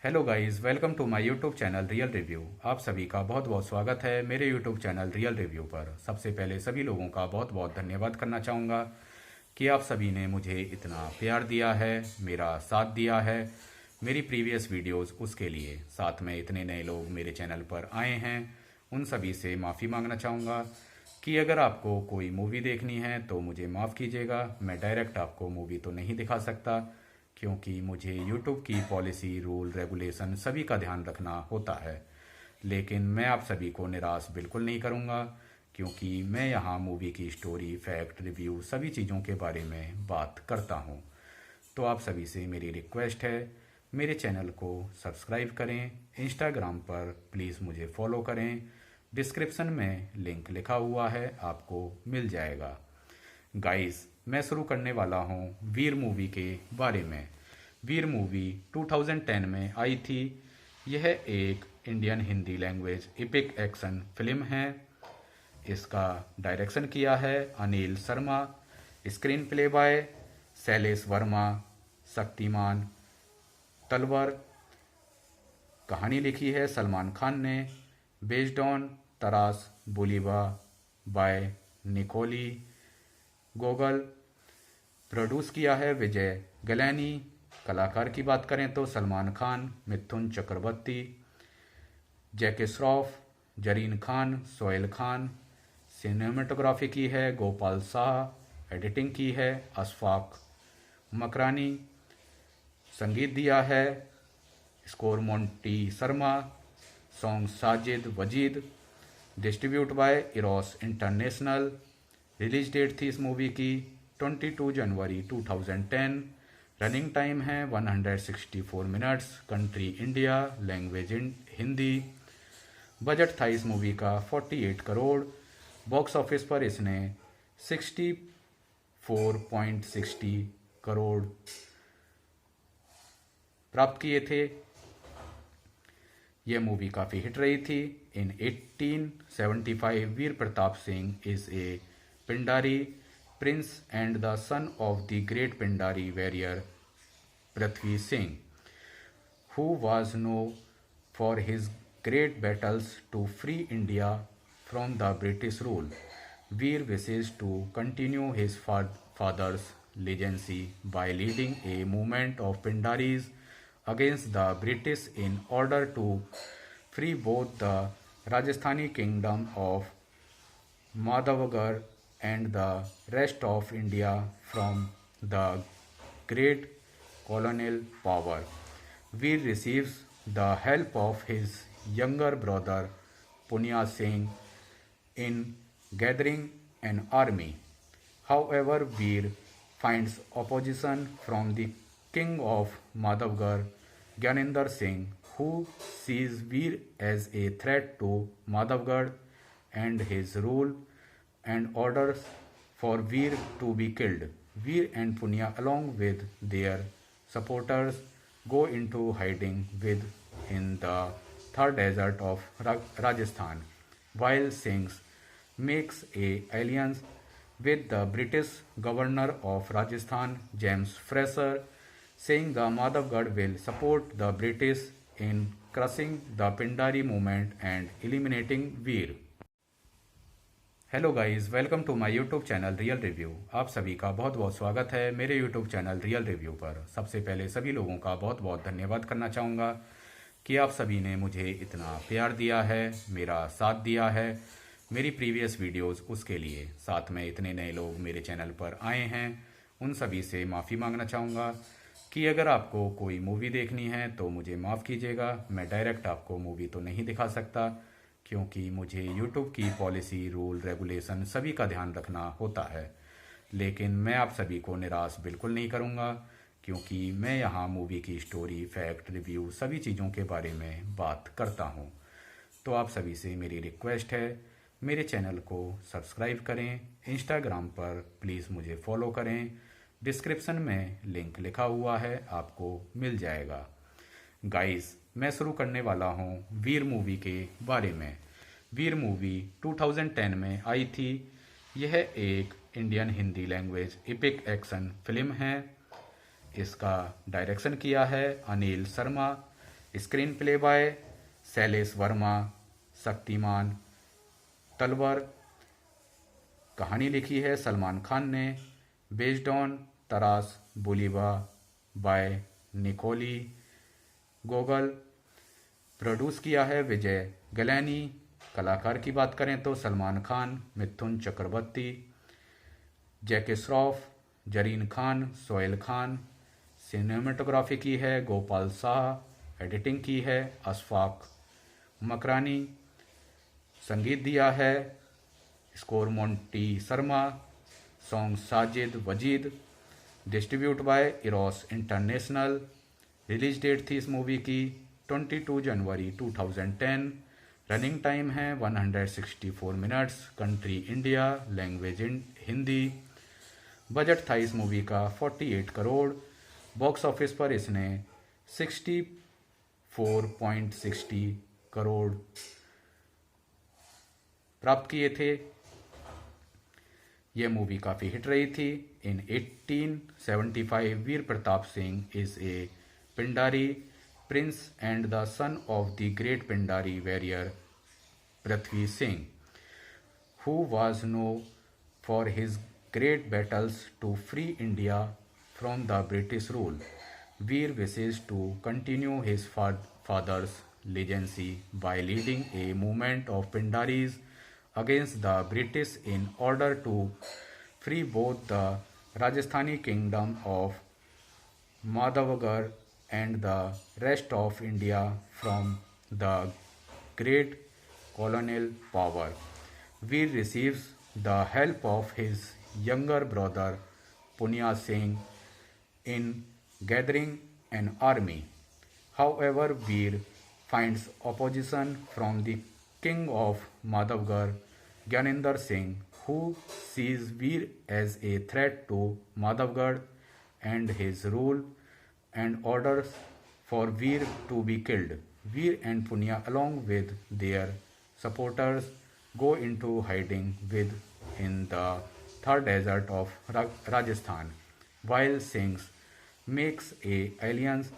Hello guys, welcome to my YouTube channel real review. आप सभी का बहुत बहुत स्वागत है मेरे यूट्यूब चैनल रियल रिव्यू पर। सबसे पहले सभी लोगों का बहुत बहुत धन्यवाद करना चाहूँगा कि आप सभी ने मुझे इतना प्यार दिया है, मेरा साथ दिया है मेरी प्रीवियस वीडियोस उसके लिए। साथ में इतने नए लोग मेरे चैनल पर आए हैं, उन सभी से माफ़ी मांगना चाहूँगा कि अगर आपको कोई मूवी देखनी है तो मुझे माफ़ कीजिएगा। मैं डायरेक्ट आपको मूवी तो नहीं दिखा सकता, क्योंकि मुझे यूट्यूब की पॉलिसी, रूल, रेगुलेशन सभी का ध्यान रखना होता है। लेकिन मैं आप सभी को निराश बिल्कुल नहीं करूँगा, क्योंकि मैं यहाँ मूवी की स्टोरी, फैक्ट, रिव्यू सभी चीज़ों के बारे में बात करता हूँ। तो आप सभी से मेरी रिक्वेस्ट है, मेरे चैनल को सब्सक्राइब करें। इंस्टाग्राम पर प्लीज़ मुझे फॉलो करें। डिस्क्रिप्शन में लिंक लिखा हुआ है, आपको मिल जाएगा। गाइस, मैं शुरू करने वाला हूँ वीर मूवी के बारे में। वीर मूवी 2010 में आई थी। यह एक Indian Hindi language epic action film है। इसका डायरेक्शन किया है Anil Sharma. Screen play by Shailesh Verma. Shaktimaan Talwar. कहानी लिखी है सलमान खान ने। Based on Taras Bulba by Nikolai Gogol. Produce किया है विजय गलैनी। कलाकार की बात करें तो सलमान खान, मिथुन चक्रवर्ती, जैकी श्रॉफ, जरीन खान, सोहेल खान। सिनेमेटोग्राफी की है गोपाल शाह। एडिटिंग की है अशफाक मकरानी। संगीत दिया है score Monty Sharma. Song Sajid Wajid. Distribute by Eros international. Release date थी इस मूवी की 22 जनवरी 2010। रनिंग टाइम है 164 minutes. Country India, language Hindi. Budget था इस मूवी का 48 करोड़। बॉक्स ऑफिस पर इसने 64.60 करोड़ प्राप्त किए थे। यह मूवी काफ़ी हिट रही थी। In 1875 Veer Pratap Singh is a Pindari prince and the son of the great Pindari warrior Prithvi Singh, who was known for his great battles to free India from the British rule. Veer wishes to continue his father's legacy by leading a movement of Pindaris against the British in order to free both the Rajasthani kingdom of Madhavgarh and the rest of India from the great colonial power. Veer receives the help of his younger brother Punya Singh in gathering an army. However, Veer finds opposition from the king of Madhavgarh, Gyanendra Singh, who sees Veer as a threat to Madhavgarh and his rule and orders for Veer to be killed. Veer and Punya along with their supporters go into hiding in the Thar desert of Rajasthan, while Singh makes a alliance with the British governor of Rajasthan, James Fraser, saying the Madhavgarh will support the British in crushing the Pindari movement and eliminating Veer. Hello guys, welcome to my YouTube channel real review. आप सभी का बहुत बहुत स्वागत है मेरे YouTube channel real review पर। सबसे पहले सभी लोगों का बहुत बहुत धन्यवाद करना चाहूँगा कि आप सभी ने मुझे इतना प्यार दिया है, मेरा साथ दिया है मेरी प्रीवियस वीडियोस उसके लिए। साथ में इतने नए लोग मेरे चैनल पर आए हैं, उन सभी से माफ़ी मांगना चाहूँगा कि अगर आपको कोई मूवी देखनी है तो मुझे माफ़ कीजिएगा। मैं डायरेक्ट आपको मूवी तो नहीं दिखा सकता, क्योंकि मुझे YouTube की पॉलिसी, रूल, रेगुलेशन सभी का ध्यान रखना होता है। लेकिन मैं आप सभी को निराश बिल्कुल नहीं करूँगा, क्योंकि मैं यहाँ मूवी की स्टोरी, फैक्ट, रिव्यू सभी चीज़ों के बारे में बात करता हूँ। तो आप सभी से मेरी रिक्वेस्ट है, मेरे चैनल को सब्सक्राइब करें। इंस्टाग्राम पर प्लीज़ मुझे फॉलो करें। डिस्क्रिप्शन में लिंक लिखा हुआ है, आपको मिल जाएगा। गाइस, मैं शुरू करने वाला हूँ वीर मूवी के बारे में। वीर मूवी 2010 में आई थी। यह एक Indian Hindi language epic action film है। इसका डायरेक्शन किया है Anil Sharma. Screen play by Shailesh Verma. Shaktimaan Talwar. कहानी लिखी है सलमान खान ने। Based on Taras Bulba by Nikolai Gogol. Produce किया है विजय गलैनी। कलाकार की बात करें तो सलमान खान, मिथुन चक्रवर्ती, जैकी श्रॉफ, जरीन खान, सोहेल खान। सिनेमेटोग्राफी की है गोपाल शाह। एडिटिंग की है अशफाक मकरानी। संगीत दिया है score Monty Sharma. Song Sajid Wajid. Distribute by Eros international. Release date थी इस मूवी की 22 जनवरी 2010। रनिंग टाइम है 164 minutes. Country India, language Hindi. Budget था इस मूवी का 48 करोड़। बॉक्स ऑफिस पर इसने 64.60 करोड़ प्राप्त किए थे। यह मूवी काफ़ी हिट रही थी। In 1875 Veer Pratap Singh is a Pindari prince and the son of the great Pindari warrior Prithvi Singh, who was known for his great battles to free India from the British rule. Veer wishes to continue his father's legacy by leading a movement of Pindaris against the British in order to free both the Rajasthani kingdom of Madhavgarh and the rest of India from the great colonial power. Veer receives the help of his younger brother Punya Singh in gathering an army. However, Veer finds opposition from the king of Madhavgarh, Gyanendra Singh, who sees Veer as a threat to Madhavgarh and his rule and orders for Veer to be killed. Veer and Punya, along with their supporters, go into hiding in the third desert of Rajasthan, while Singh makes a alliance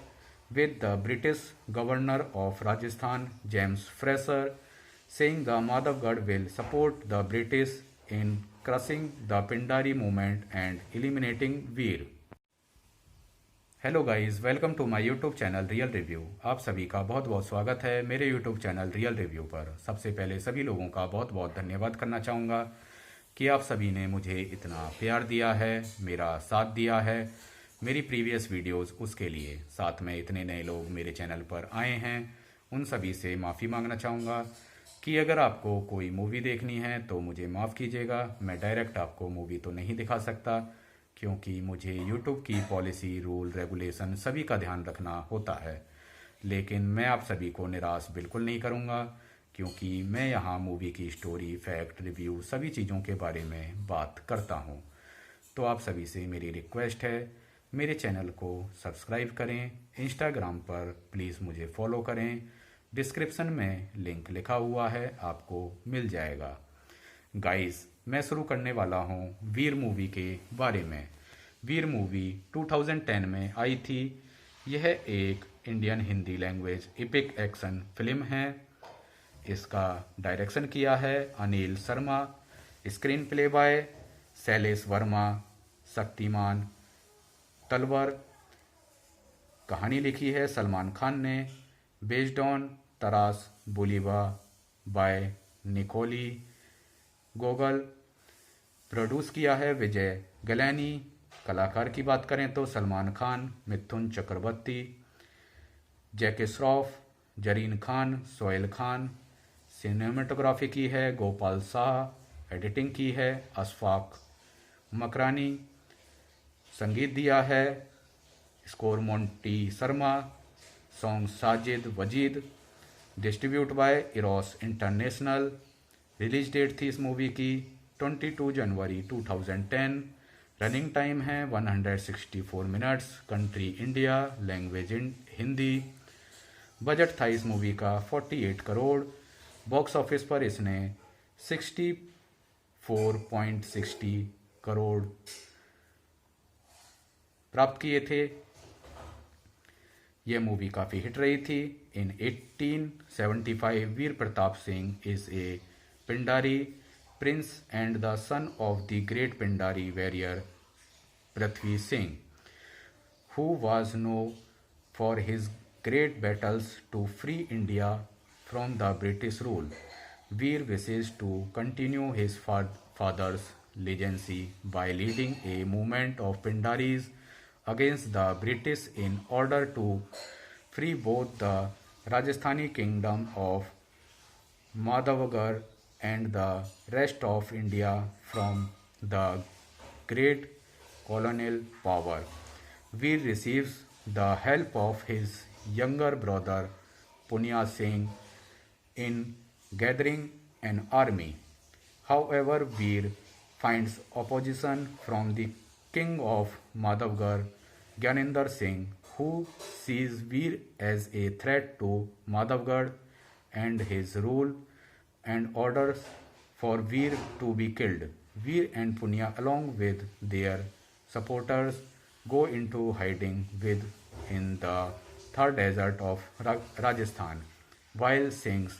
with the British governor of Rajasthan, James Fraser, saying the Madhavgarh will support the British in crushing the Pindari movement and eliminating Veer. Hello guys, welcome to my YouTube channel real review. आप सभी का बहुत बहुत स्वागत है मेरे YouTube channel real review पर। सबसे पहले सभी लोगों का बहुत बहुत धन्यवाद करना चाहूँगा कि आप सभी ने मुझे इतना प्यार दिया है, मेरा साथ दिया है मेरी प्रीवियस वीडियोस उसके लिए। साथ में इतने नए लोग मेरे चैनल पर आए हैं, उन सभी से माफ़ी मांगना चाहूँगा कि अगर आपको कोई मूवी देखनी है तो मुझे माफ़ कीजिएगा। मैं डायरेक्ट आपको मूवी तो नहीं दिखा सकता, क्योंकि मुझे YouTube की पॉलिसी, रूल, रेगुलेशन सभी का ध्यान रखना होता है। लेकिन मैं आप सभी को निराश बिल्कुल नहीं करूँगा, क्योंकि मैं यहाँ मूवी की स्टोरी, फैक्ट, रिव्यू सभी चीज़ों के बारे में बात करता हूँ। तो आप सभी से मेरी रिक्वेस्ट है, मेरे चैनल को सब्सक्राइब करें। इंस्टाग्राम पर प्लीज़ मुझे फॉलो करें, डिस्क्रिप्शन में लिंक लिखा हुआ है, आपको मिल जाएगा। गाइस, मैं शुरू करने वाला हूँ वीर मूवी के बारे में। वीर मूवी 2010 में आई थी। यह एक Indian Hindi language epic action film है। इसका डायरेक्शन किया है Anil Sharma. Screen play by Shailesh Verma, Shaktimaan Talwar. कहानी लिखी है सलमान खान ने। Based on Taras Bulba by Nikolai Gogol. Produce किया है विजय गलैनी। कलाकार की बात करें तो सलमान खान, मिथुन चक्रवर्ती, जैकी श्रॉफ, जरीन खान, सोहेल खान। सिनेमेटोग्राफी की है गोपाल शाह। एडिटिंग की है अशफाक मकरानी। संगीत दिया है score Monty Sharma. Song Sajid Wajid. Distribute by Eros international. Release date थी इस मूवी की 22 जनवरी 2010। रनिंग टाइम है 164 minutes. Country India, language Hindi. Budget था इस मूवी का 48 करोड़। बॉक्स ऑफिस पर इसने 64.60 करोड़ प्राप्त किए थे। यह मूवी काफ़ी हिट रही थी। In 1875 Veer Pratap Singh is a Pindari Prince and the son of the great Pindari warrior Prithvi Singh, who was known for his great battles to free India from the British rule. Veer wishes to continue his father's legacy by leading a movement of Pindaris against the British in order to free both the Rajasthani kingdom of Madhavgarh and the rest of India from the great colonial power. Veer receives the help of his younger brother Punya Singh in gathering an army. However, Veer finds opposition from the king of Madhavgarh, Gyanendra Singh, who sees Veer as a threat to Madhavgarh and his rule and orders for Veer to be killed. Veer and Punya, along with their supporters, go into hiding in the Thar desert of Rajasthan, while Singh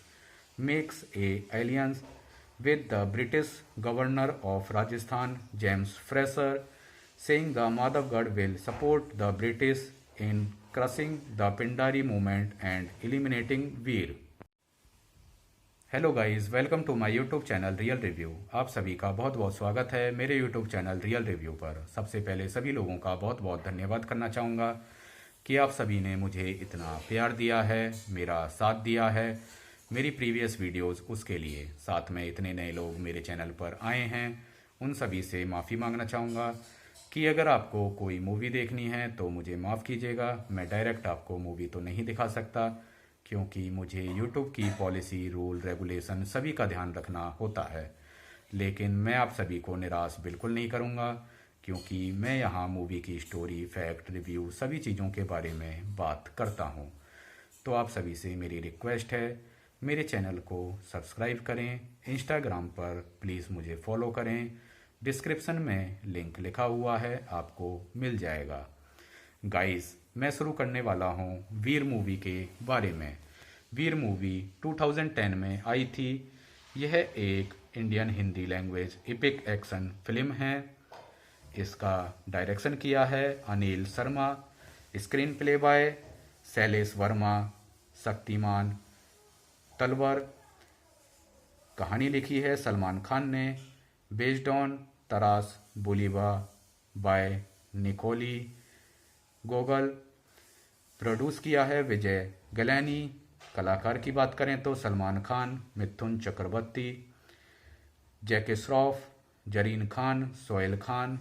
makes a alliance with the British governor of Rajasthan, James Fraser, saying the Madhavgarh will support the British in crushing the Pindari movement and eliminating Veer. Hello guys, welcome to my YouTube channel real review. आप सभी का बहुत बहुत स्वागत है मेरे YouTube channel real review पर। सबसे पहले सभी लोगों का बहुत बहुत धन्यवाद करना चाहूँगा कि आप सभी ने मुझे इतना प्यार दिया है, मेरा साथ दिया है मेरी प्रीवियस वीडियोस उसके लिए। साथ में इतने नए लोग मेरे चैनल पर आए हैं, उन सभी से माफ़ी मांगना चाहूँगा कि अगर आपको कोई मूवी देखनी है तो मुझे माफ़ कीजिएगा। मैं डायरेक्ट आपको मूवी तो नहीं दिखा सकता, क्योंकि मुझे YouTube की पॉलिसी, रूल, रेगुलेशन सभी का ध्यान रखना होता है। लेकिन मैं आप सभी को निराश बिल्कुल नहीं करूँगा, क्योंकि मैं यहाँ मूवी की स्टोरी, फैक्ट, रिव्यू सभी चीज़ों के बारे में बात करता हूँ। तो आप सभी से मेरी रिक्वेस्ट है, मेरे चैनल को सब्सक्राइब करें, इंस्टाग्राम पर प्लीज़ मुझे फॉलो करें, डिस्क्रिप्शन में लिंक लिखा हुआ है, आपको मिल जाएगा। गाइस, मैं शुरू करने वाला हूँ वीर मूवी के बारे में। वीर मूवी 2010 में आई थी। यह एक Indian Hindi language epic action film है। इसका डायरेक्शन किया है Anil Sharma, screen play by Shailesh Verma, Shaktimaan Talwar. कहानी लिखी है सलमान खान ने, based on Taras Bulba by Nikolai Gogol. Produce किया है विजय गलैनी। कलाकार की बात करें तो सलमान खान, मिथुन चक्रवर्ती, जैकी श्रॉफ, जरीन खान, सोहेल खान।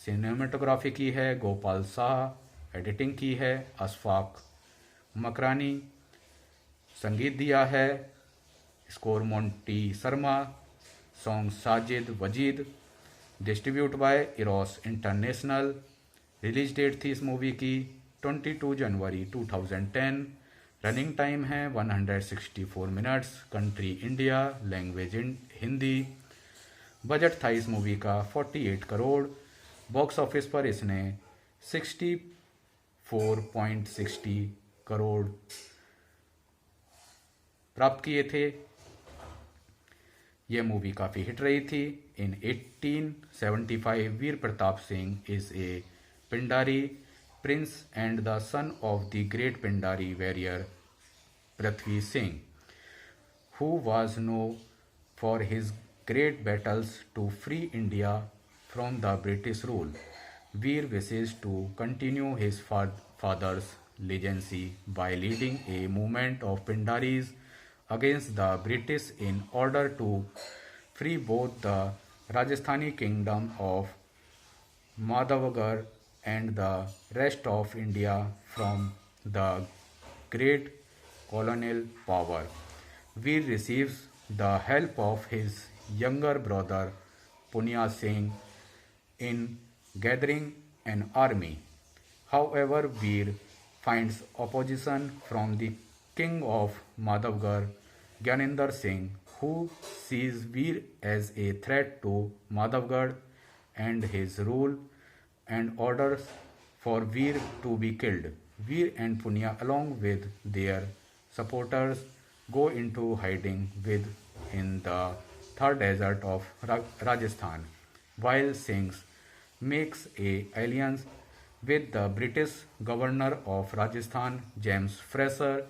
सिनेमेटोग्राफी की है गोपाल शाह। एडिटिंग की है अशफाक मकरानी। संगीत दिया है score Monty Sharma. Song Sajid Wajid. Distribute by Eros international. Release date थी इस मूवी की 22 जनवरी 2010। रनिंग टाइम है 164 minutes. Country India, language Hindi. Budget था इस मूवी का 48 करोड़। बॉक्स ऑफिस पर इसने 64.60 करोड़ प्राप्त किए थे। यह मूवी काफ़ी हिट रही थी। In 1875 Veer Pratap Singh is a Pindari prince and the son of the great Pindari warrior Prithvi Singh, who was known for his great battles to free India from the British rule. Veer wishes to continue his father's legacy by leading a movement of Pindaris against the British in order to free both the Rajasthani kingdom of Madhavgarh and the rest of India from the great colonial power. Veer receives the help of his younger brother Punya Singh in gathering an army. However, Veer finds opposition from the king of Madhavgarh, Gyanendra Singh, who sees Veer as a threat to Madhavgarh and his rule and orders for Veer to be killed. Veer and Punya, along with their supporters, go into hiding in the Thar desert of Rajasthan, while Singh makes a alliance with the British governor of Rajasthan, James Fraser,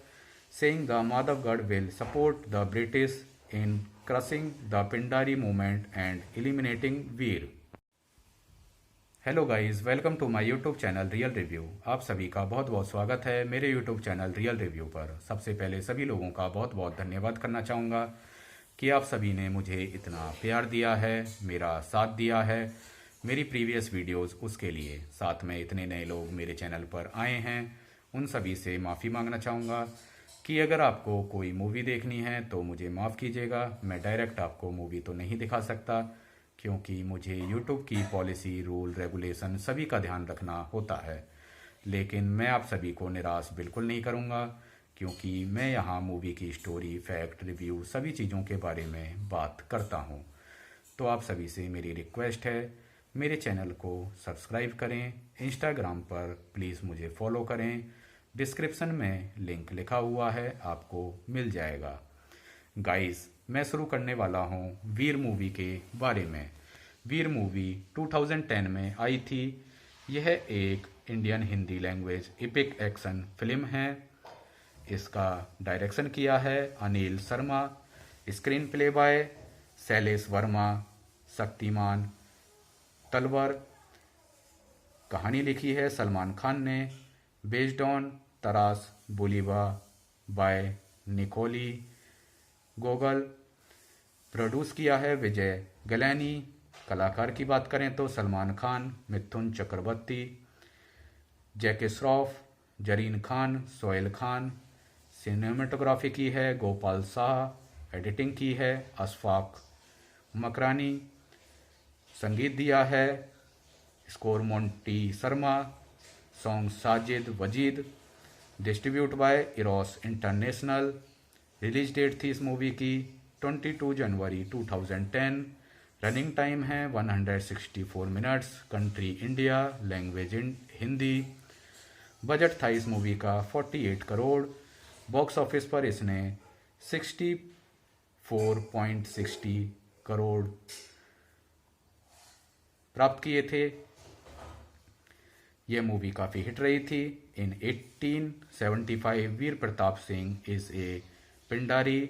saying the Madhavgarh will support the British in crushing the Pindari movement and eliminating Veer. Hello guys, welcome to my YouTube channel real review. आप सभी का बहुत बहुत स्वागत है मेरे YouTube channel real review पर। सबसे पहले सभी लोगों का बहुत बहुत धन्यवाद करना चाहूँगा कि आप सभी ने मुझे इतना प्यार दिया है, मेरा साथ दिया है मेरी प्रीवियस वीडियोस उसके लिए। साथ में इतने नए लोग मेरे चैनल पर आए हैं, उन सभी से माफ़ी मांगना चाहूँगा कि अगर आपको कोई मूवी देखनी है तो मुझे माफ़ कीजिएगा। मैं डायरेक्ट आपको मूवी तो नहीं दिखा सकता, क्योंकि मुझे यूट्यूब की पॉलिसी, रूल, रेगुलेशन सभी का ध्यान रखना होता है। लेकिन मैं आप सभी को निराश बिल्कुल नहीं करूँगा, क्योंकि मैं यहाँ मूवी की स्टोरी, फैक्ट, रिव्यू सभी चीज़ों के बारे में बात करता हूँ। तो आप सभी से मेरी रिक्वेस्ट है, मेरे चैनल को सब्सक्राइब करें। इंस्टाग्राम पर प्लीज़ मुझे फॉलो करें। डिस्क्रिप्शन में लिंक लिखा हुआ है, आपको मिल जाएगा। गाइस, मैं शुरू करने वाला हूँ वीर मूवी के बारे में। वीर मूवी 2010 में आई थी। यह एक Indian Hindi language epic action film है। इसका डायरेक्शन किया है Anil Sharma. Screen play by Shailesh Verma, Shaktimaan Talwar. कहानी लिखी है सलमान खान ने। Based on Taras Bulba by Nikolai Gogol. Produce किया है विजय गलैनी। कलाकार की बात करें तो सलमान खान, मिथुन चक्रवर्ती, जैकी श्रॉफ, जरीन खान, सोहेल खान। सिनेमेटोग्राफी की है गोपाल शाह। एडिटिंग की है अशफाक मकरानी। संगीत दिया है score Monty Sharma. Song Sajid Wajid. Distribute by Eros international. Release date थी इस मूवी की 22 जनवरी 2010। रनिंग टाइम है 164 minutes. Country India, language Hindi. Budget था इस मूवी का 48 करोड़। बॉक्स ऑफिस पर इसने 64.60 करोड़ प्राप्त किए थे। यह मूवी काफ़ी हिट रही थी। In 1875 Veer Pratap Singh is a Pindari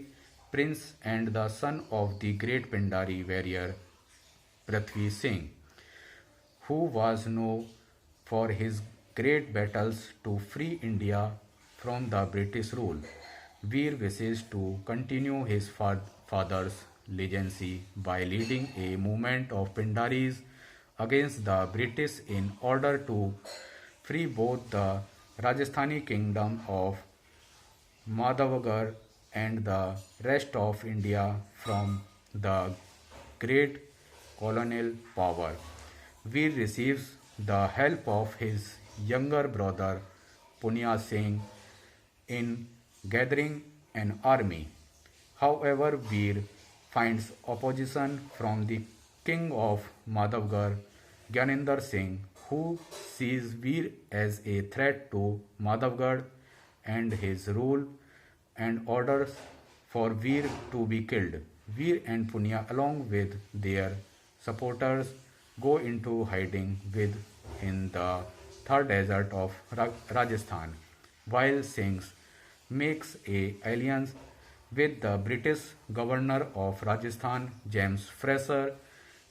prince and the son of the great Pindari warrior Prithvi Singh, who was known for his great battles to free India from the British rule. Veer wishes to continue his father's legacy by leading a movement of Pindaris against the British in order to free both the Rajasthani kingdom of Madhavgarh and the rest of India from the great colonial power. Veer receives the help of his younger brother Punya Singh in gathering an army. However, Veer finds opposition from the king of Madhavgarh, Gyanendra Singh, who sees Veer as a threat to Madhavgarh and his rule and orders for Veer to be killed. Veer and Punya, along with their supporters, go into hiding in the Thar desert of Rajasthan, while Singh makes a alliance with the British governor of Rajasthan, James Fraser,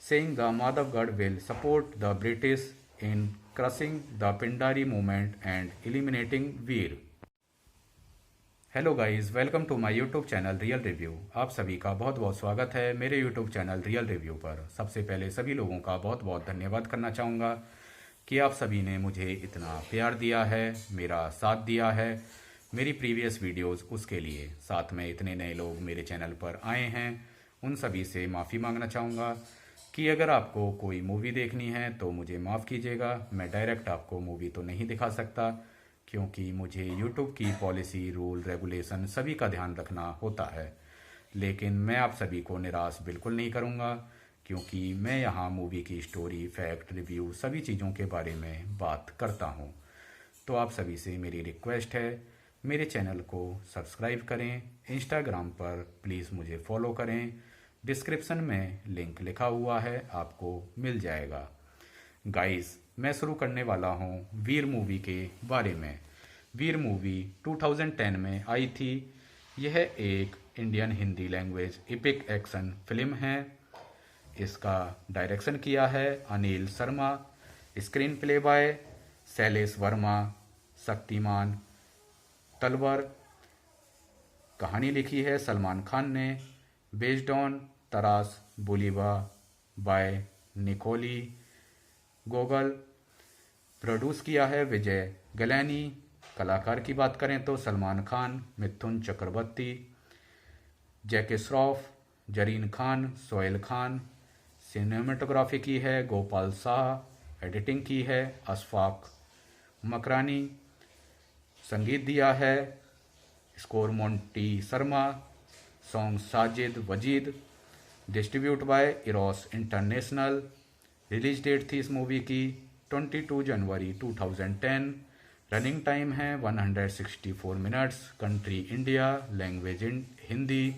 saying the Madhavgarh will support the British in crushing the Pindari movement and eliminating Veer. Hello guys, welcome to my YouTube channel real review. आप सभी का बहुत बहुत स्वागत है मेरे YouTube channel real review पर। सबसे पहले सभी लोगों का बहुत बहुत धन्यवाद करना चाहूँगा कि आप सभी ने मुझे इतना प्यार दिया है, मेरा साथ दिया है मेरी प्रीवियस वीडियोस उसके लिए। साथ में इतने नए लोग मेरे चैनल पर आए हैं, उन सभी से माफ़ी मांगना चाहूँगा कि अगर आपको कोई मूवी देखनी है तो मुझे माफ़ कीजिएगा। मैं डायरेक्ट आपको मूवी तो नहीं दिखा सकता, क्योंकि मुझे यूट्यूब की पॉलिसी, रूल, रेगुलेशन सभी का ध्यान रखना होता है। लेकिन मैं आप सभी को निराश बिल्कुल नहीं करूँगा, क्योंकि मैं यहाँ मूवी की स्टोरी, फैक्ट, रिव्यू सभी चीज़ों के बारे में बात करता हूँ। तो आप सभी से मेरी रिक्वेस्ट है, मेरे चैनल को सब्सक्राइब करें। इंस्टाग्राम पर प्लीज़ मुझे फॉलो करें। डिस्क्रिप्शन में लिंक लिखा हुआ है, आपको मिल जाएगा। गाइस, मैं शुरू करने वाला हूँ वीर मूवी के बारे में। वीर मूवी 2010 में आई थी। यह एक Indian Hindi language epic action film है। इसका डायरेक्शन किया है Anil Sharma. Screen play by Shailesh Verma, Shaktimaan Talwar. कहानी लिखी है सलमान खान ने। Based on Taras Bulba by Nikolai Gogol. Produce किया है विजय गलैनी। कलाकार की बात करें तो सलमान खान, मिथुन चक्रवर्ती, जैकी श्रॉफ, जरीन खान, सोहेल खान। सिनेमेटोग्राफी की है गोपाल शाह। एडिटिंग की है अशफाक मकरानी। संगीत दिया है score Monty Sharma. Song Sajid Wajid. Distribute by Eros international. Release date थी इस मूवी की 22 जनवरी 2010। रनिंग टाइम है 164 minutes. Country India, language Hindi.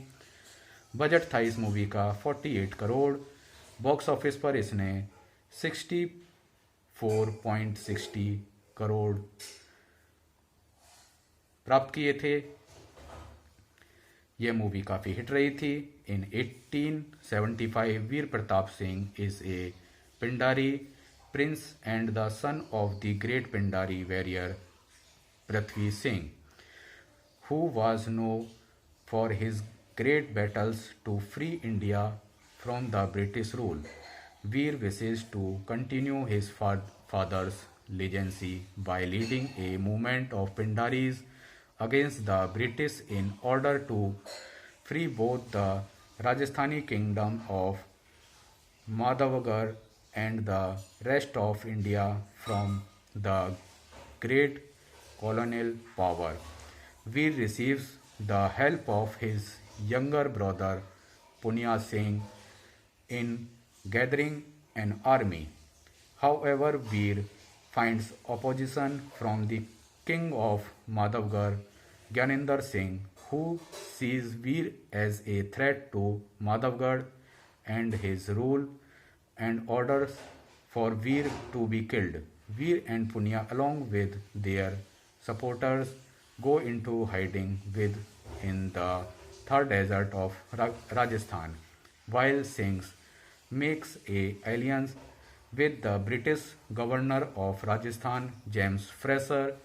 Budget था इस मूवी का 48 करोड़। बॉक्स ऑफिस पर इसने 64.60 करोड़ प्राप्त किए थे। यह मूवी काफ़ी हिट रही थी। In 1875 Veer Pratap Singh is a Pindari prince and the son of the great Pindari warrior Prithvi Singh, who was known for his great battles to free India from the British rule. Veer wishes to continue his father's legacy by leading a movement of Pindaris against the British in order to free both the Rajasthani kingdom of Madhavgarh and the rest of India from the great colonial power. Veer receives the help of his younger brother Punya Singh in gathering an army. However, Veer finds opposition from the king of Madhavgarh, Gyanendra Singh, who sees Veer as a threat to Madhavgarh and his rule and orders for Veer to be killed. Veer and Punya, along with their supporters, go into hiding in the Thar desert of Rajasthan, while Singh makes a alliance with the British governor of Rajasthan, James Fraser,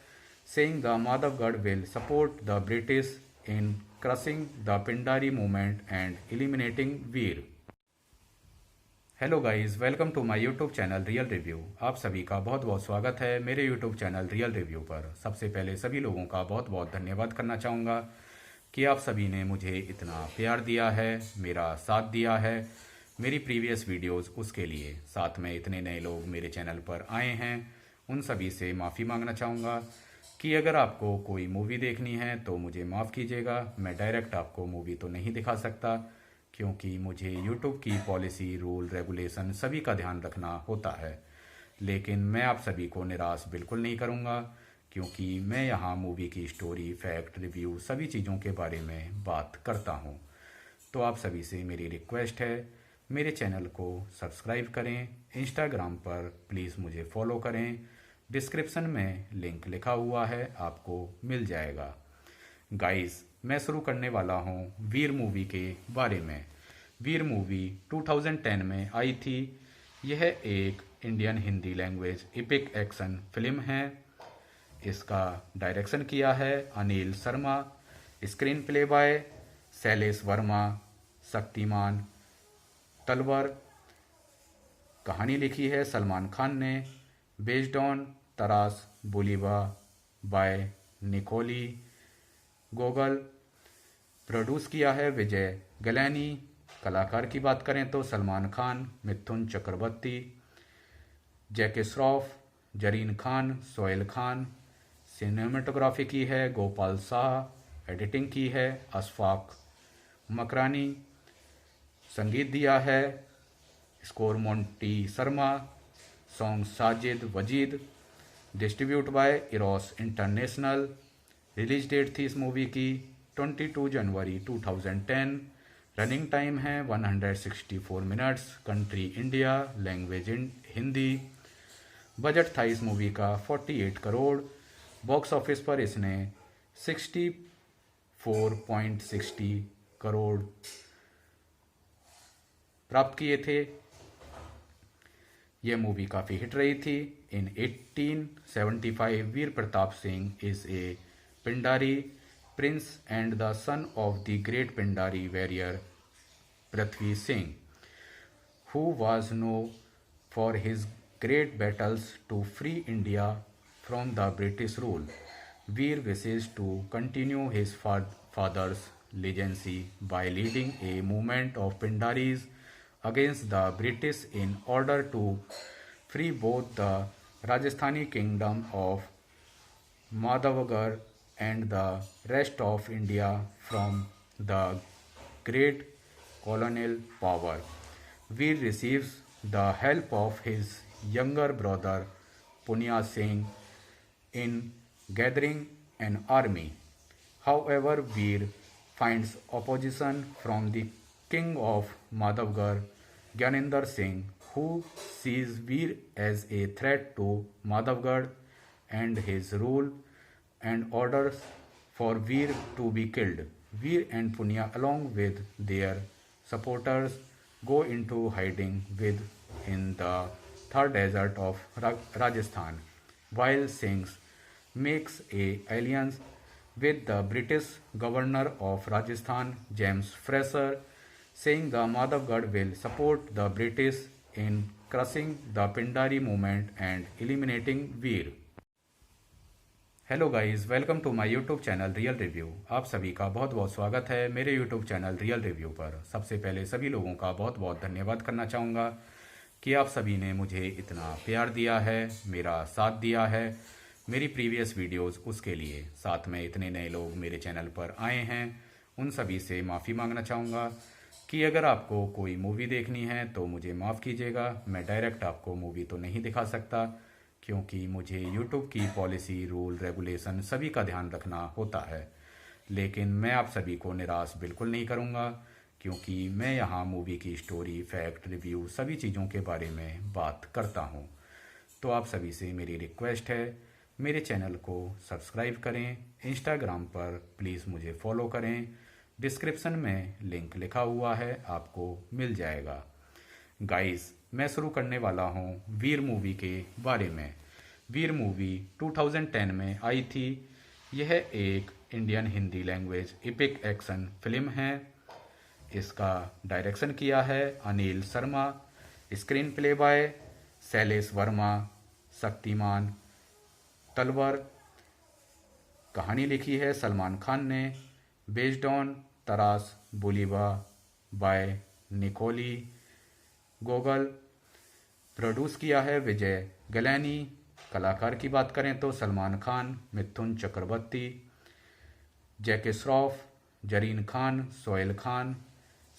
saying the Madhavgarh will support the British in crushing the Pindari movement and eliminating Veer. Hello guys, welcome to my YouTube channel real review. आप सभी का बहुत बहुत स्वागत है मेरे YouTube channel real review पर। सबसे पहले सभी लोगों का बहुत बहुत धन्यवाद करना चाहूँगा कि आप सभी ने मुझे इतना प्यार दिया है, मेरा साथ दिया है मेरी प्रीवियस वीडियोस उसके लिए। साथ में इतने नए लोग मेरे चैनल पर आए हैं, उन सभी से माफ़ी मांगना चाहूँगा कि अगर आपको कोई मूवी देखनी है तो मुझे माफ़ कीजिएगा। मैं डायरेक्ट आपको मूवी तो नहीं दिखा सकता, क्योंकि मुझे YouTube की पॉलिसी, रूल, रेगुलेशन सभी का ध्यान रखना होता है। लेकिन मैं आप सभी को निराश बिल्कुल नहीं करूँगा, क्योंकि मैं यहाँ मूवी की स्टोरी, फैक्ट, रिव्यू सभी चीज़ों के बारे में बात करता हूँ। तो आप सभी से मेरी रिक्वेस्ट है, मेरे चैनल को सब्सक्राइब करें। इंस्टाग्राम पर प्लीज़ मुझे फॉलो करें। डिस्क्रिप्शन में लिंक लिखा हुआ है, आपको मिल जाएगा। गाइस, मैं शुरू करने वाला हूँ वीर मूवी के बारे में। वीर मूवी 2010 में आई थी। यह एक Indian Hindi language epic action film है। इसका डायरेक्शन किया है Anil Sharma. Screen play by Shailesh Verma, Shaktimaan Talwar. कहानी लिखी है सलमान खान ने। Based on Taras Bulba by Nikolai Gogol. Produce किया है विजय गलैनी। कलाकार की बात करें तो सलमान खान, मिथुन चक्रवर्ती, जैकी श्रॉफ, जरीन खान, सोहेल खान। सिनेमेटोग्राफी की है गोपाल शाह। एडिटिंग की है अशफाक मकरानी। संगीत दिया है score Monty Sharma. Song Sajid Wajid. Distribute by Eros international. Release date थी इस मूवी की 22 जनवरी 2010। रनिंग टाइम है 164 minutes. Country India, language Hindi. Budget था इस मूवी का 48 करोड़। बॉक्स ऑफिस पर इसने 64.60 करोड़ प्राप्त किए थे। यह मूवी काफ़ी हिट रही थी। In 1875 Veer Pratap Singh is a Pindari prince and the son of the great Pindari warrior Prithvi Singh, who was known for his great battles to free India from the British rule. Veer wishes to continue his father's legacy by leading a movement of Pindaris against the British in order to free both the Rajasthani kingdom of Madhavgarh and the rest of India from the great colonial power. Veer receives the help of his younger brother Punya Singh in gathering an army. However, Veer finds opposition from the king of Madhavgarh, Gyanendra Singh, who sees Veer as a threat to Madhavgarh and his rule and orders for Veer to be killed. Veer and Punya, along with their supporters, go into hiding in the Thar desert of Rajasthan, while Singh makes a alliance with the British governor of Rajasthan, James Fraser, saying the Madhavgarh will support the British in crushing the Pindari movement and eliminating Veer. Hello guys, welcome to my YouTube channel real review. आप सभी का बहुत बहुत स्वागत है मेरे YouTube channel real review पर। सबसे पहले सभी लोगों का बहुत बहुत धन्यवाद करना चाहूँगा कि आप सभी ने मुझे इतना प्यार दिया है, मेरा साथ दिया है मेरी प्रीवियस वीडियोस उसके लिए। साथ में इतने नए लोग मेरे चैनल पर आए हैं, उन सभी से माफ़ी मांगना चाहूँगा कि अगर आपको कोई मूवी देखनी है तो मुझे माफ़ कीजिएगा। मैं डायरेक्ट आपको मूवी तो नहीं दिखा सकता, क्योंकि मुझे YouTube की पॉलिसी, रूल, रेगुलेशन सभी का ध्यान रखना होता है। लेकिन मैं आप सभी को निराश बिल्कुल नहीं करूँगा, क्योंकि मैं यहाँ मूवी की स्टोरी, फैक्ट, रिव्यू सभी चीज़ों के बारे में बात करता हूँ। तो आप सभी से मेरी रिक्वेस्ट है, मेरे चैनल को सब्सक्राइब करें, इंस्टाग्राम पर प्लीज़ मुझे फॉलो करें, डिस्क्रिप्शन में लिंक लिखा हुआ है, आपको मिल जाएगा। गाइस, मैं शुरू करने वाला हूँ वीर मूवी के बारे में। वीर मूवी 2010 में आई थी। यह एक Indian Hindi language epic action film है। इसका डायरेक्शन किया है Anil Sharma, screen play by Shailesh Verma, Shaktimaan Talwar, कहानी लिखी है सलमान खान ने, based on Taras Bulba by Nikolai Gogol, produce किया है विजय गलैनी। कलाकार की बात करें तो सलमान खान, मिथुन चक्रवर्ती, जैकी श्रॉफ, जरीन खान, सोहेल खान।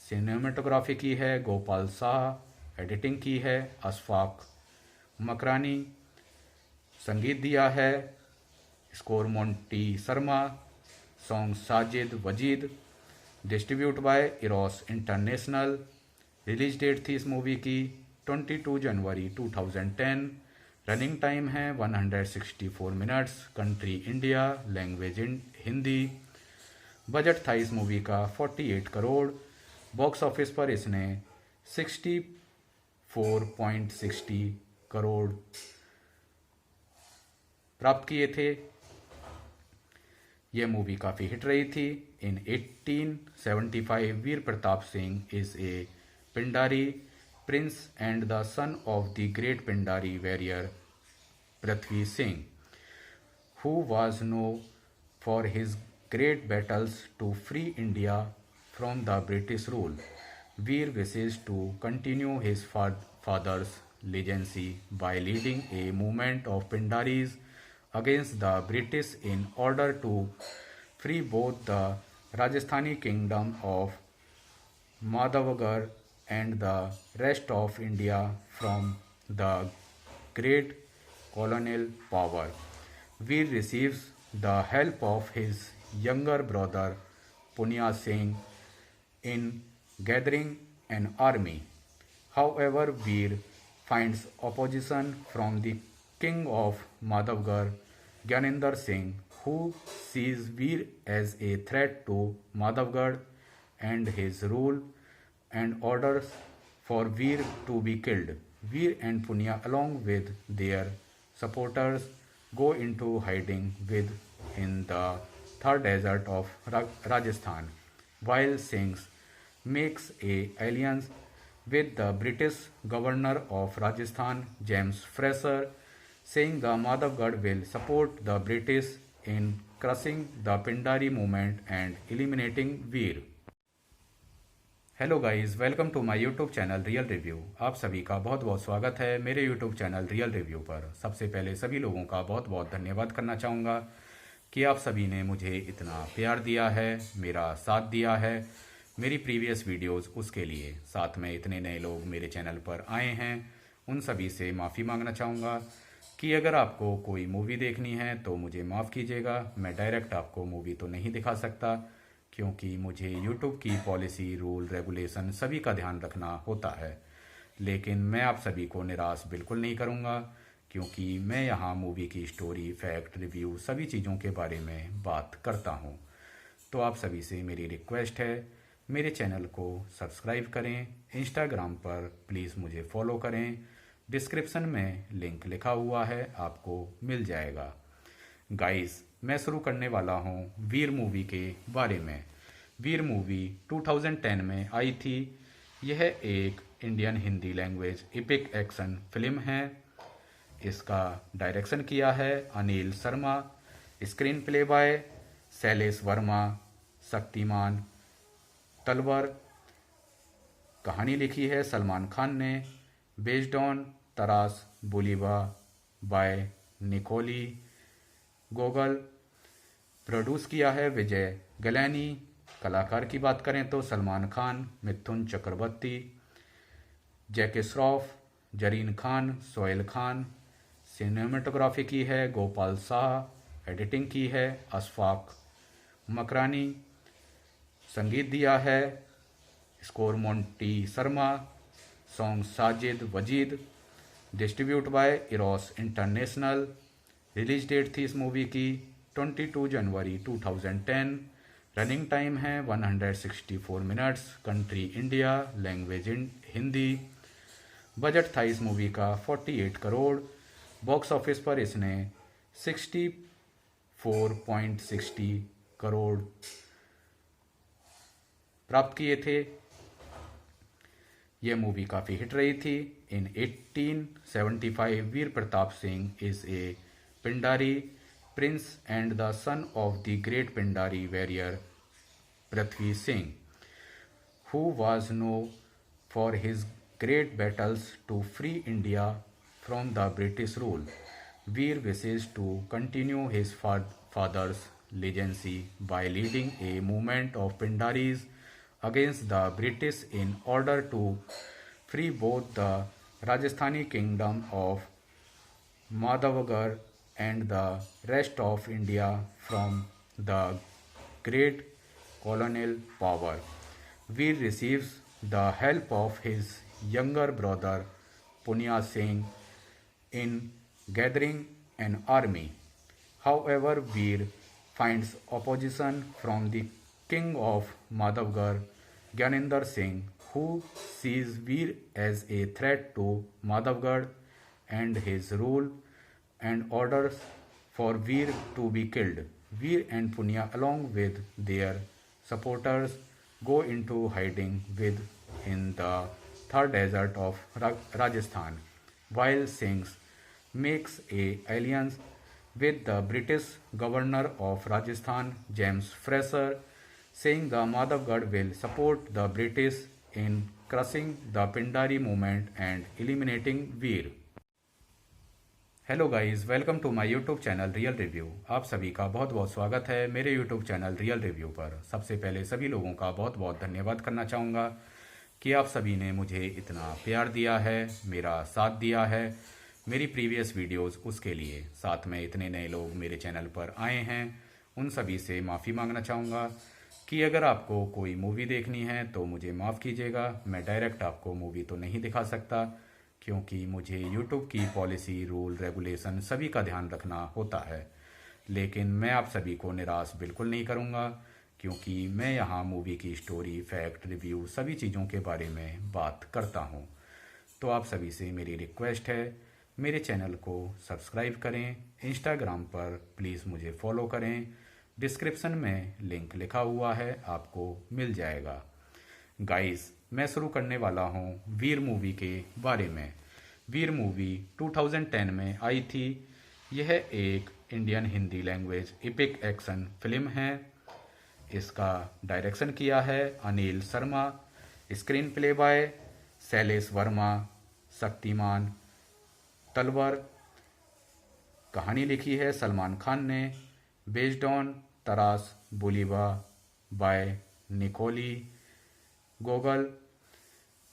सिनेमेटोग्राफी की है गोपाल शाह, एडिटिंग की है अशफाक मकरानी, संगीत दिया है score Monty Sharma, song Sajid Wajid, distribute by Eros international. Release date थी इस मूवी की 22 जनवरी 2010। रनिंग टाइम है 164 minutes. Country India, language Hindi. Budget था इस मूवी का 48 करोड़। बॉक्स ऑफिस पर इसने 64.60 करोड़ प्राप्त किए थे। यह मूवी काफ़ी हिट रही थी। In 1875 Veer Pratap Singh is a Pindari prince and the son of the great Pindari warrior Prithvi Singh, who was known for his great battles to free India from the British rule. Veer wishes to continue his father's legacy by leading a movement of Pindaris against the British in order to free both the Rajasthani kingdom of Madhavgarh and the rest of India from the great colonial power. Veer receives the help of his younger brother Punya Singh in gathering an army. However, Veer finds opposition from the king of Madhavgarh, Gyanendra Singh, who sees Veer as a threat to Madhavgarh and his rule and orders for Veer to be killed. Veer and Punya, along with their supporters, go into hiding in the Thar desert of Rajasthan, while Singh makes a alliance with the British Governor of Rajasthan, James Fraser, saying the Madhavgarh will support the British in crushing the Pindari movement and eliminating Veer. Hello guys, welcome to my YouTube channel real review. आप सभी का बहुत बहुत स्वागत है मेरे YouTube channel real review पर। सबसे पहले सभी लोगों का बहुत बहुत धन्यवाद करना चाहूँगा कि आप सभी ने मुझे इतना प्यार दिया है, मेरा साथ दिया है मेरी प्रीवियस वीडियोस उसके लिए। साथ में इतने नए लोग मेरे चैनल पर आए हैं, उन सभी से माफ़ी मांगना चाहूँगा कि अगर आपको कोई मूवी देखनी है तो मुझे माफ़ कीजिएगा। मैं डायरेक्ट आपको मूवी तो नहीं दिखा सकता क्योंकि मुझे यूट्यूब की पॉलिसी, रूल, रेगुलेशन सभी का ध्यान रखना होता है। लेकिन मैं आप सभी को निराश बिल्कुल नहीं करूँगा क्योंकि मैं यहाँ मूवी की स्टोरी, फैक्ट, रिव्यू सभी चीज़ों के बारे में बात करता हूँ। तो आप सभी से मेरी रिक्वेस्ट है, मेरे चैनल को सब्सक्राइब करें, इंस्टाग्राम पर प्लीज़ मुझे फॉलो करें। डिस्क्रिप्शन में लिंक लिखा हुआ है, आपको मिल जाएगा। गाइस, मैं शुरू करने वाला हूँ वीर मूवी के बारे में। वीर मूवी 2010 में आई थी। यह एक Indian Hindi language epic action film है। इसका डायरेक्शन किया है Anil Sharma, screen play by Shailesh Verma, Shaktimaan Talwar. कहानी लिखी है सलमान खान ने, based on Taras Bulba by Nikolai Gogol. Produce किया है विजय गलैनी। कलाकार की बात करें तो सलमान खान, मिथुन चक्रवर्ती, जैकी श्रॉफ, जरीन खान, सोहेल खान। सिनेमेटोग्राफी की है गोपाल शाह। एडिटिंग की है अशफाक मकरानी। संगीत दिया है score Monty Sharma. Song Sajid Wajid. Distribute by Eros international. Release date थी इस मूवी की 22 जनवरी 2010। रनिंग टाइम है 164 minutes. Country India, language Hindi. Budget था इस मूवी का 48 करोड़। बॉक्स ऑफिस पर इसने 64.60 करोड़ प्राप्त किए थे। यह मूवी काफ़ी हिट रही थी। In 1875 Veer Pratap Singh is a Pindari prince and the son of the great Pindari warrior Prithvi Singh, who was known for his great battles to free India from the British rule. Veer wishes to continue his father's legacy by leading a movement of Pindaris against the British in order to free both the Rajasthani kingdom of Madhavgarh and the rest of India from the great colonial power. Veer receives the help of his younger brother Punya Singh in gathering an army. However, Veer finds opposition from the king of Madhavgarh, Gyanendra Singh, who sees Veer as a threat to Madhavgarh and his rule and orders for Veer to be killed. Veer and Punya along with their supporters go into hiding in the Thar desert of Rajasthan, while Singh makes a alliance with the British Governor of Rajasthan, James Fraser, saying the Madhavgarh will support the British in crushing the Pindari movement and eliminating Veer. Hello guys, welcome to my YouTube channel real review. आप सभी का बहुत बहुत स्वागत है मेरे YouTube channel real review पर। सबसे पहले सभी लोगों का बहुत बहुत धन्यवाद करना चाहूँगा कि आप सभी ने मुझे इतना प्यार दिया है, मेरा साथ दिया है मेरी प्रीवियस वीडियोस उसके लिए। साथ में इतने नए लोग मेरे चैनल पर आए हैं, उन सभी से माफ़ी मांगना चाहूँगा कि अगर आपको कोई मूवी देखनी है तो मुझे माफ़ कीजिएगा। मैं डायरेक्ट आपको मूवी तो नहीं दिखा सकता क्योंकि मुझे यूट्यूब की पॉलिसी, रूल, रेगुलेशन सभी का ध्यान रखना होता है। लेकिन मैं आप सभी को निराश बिल्कुल नहीं करूँगा क्योंकि मैं यहाँ मूवी की स्टोरी, फैक्ट, रिव्यू सभी चीज़ों के बारे में बात करता हूँ। तो आप सभी से मेरी रिक्वेस्ट है, मेरे चैनल को सब्सक्राइब करें, इंस्टाग्राम पर प्लीज़ मुझे फॉलो करें। डिस्क्रिप्शन में लिंक लिखा हुआ है, आपको मिल जाएगा। गाइस, मैं शुरू करने वाला हूँ वीर मूवी के बारे में। वीर मूवी 2010 में आई थी। यह एक Indian Hindi language epic action film है। इसका डायरेक्शन किया है Anil Sharma. Screen play by Shailesh Verma, Shaktimaan Talwar. कहानी लिखी है सलमान खान ने। Based on Taras Bulba by Nikolai Gogol.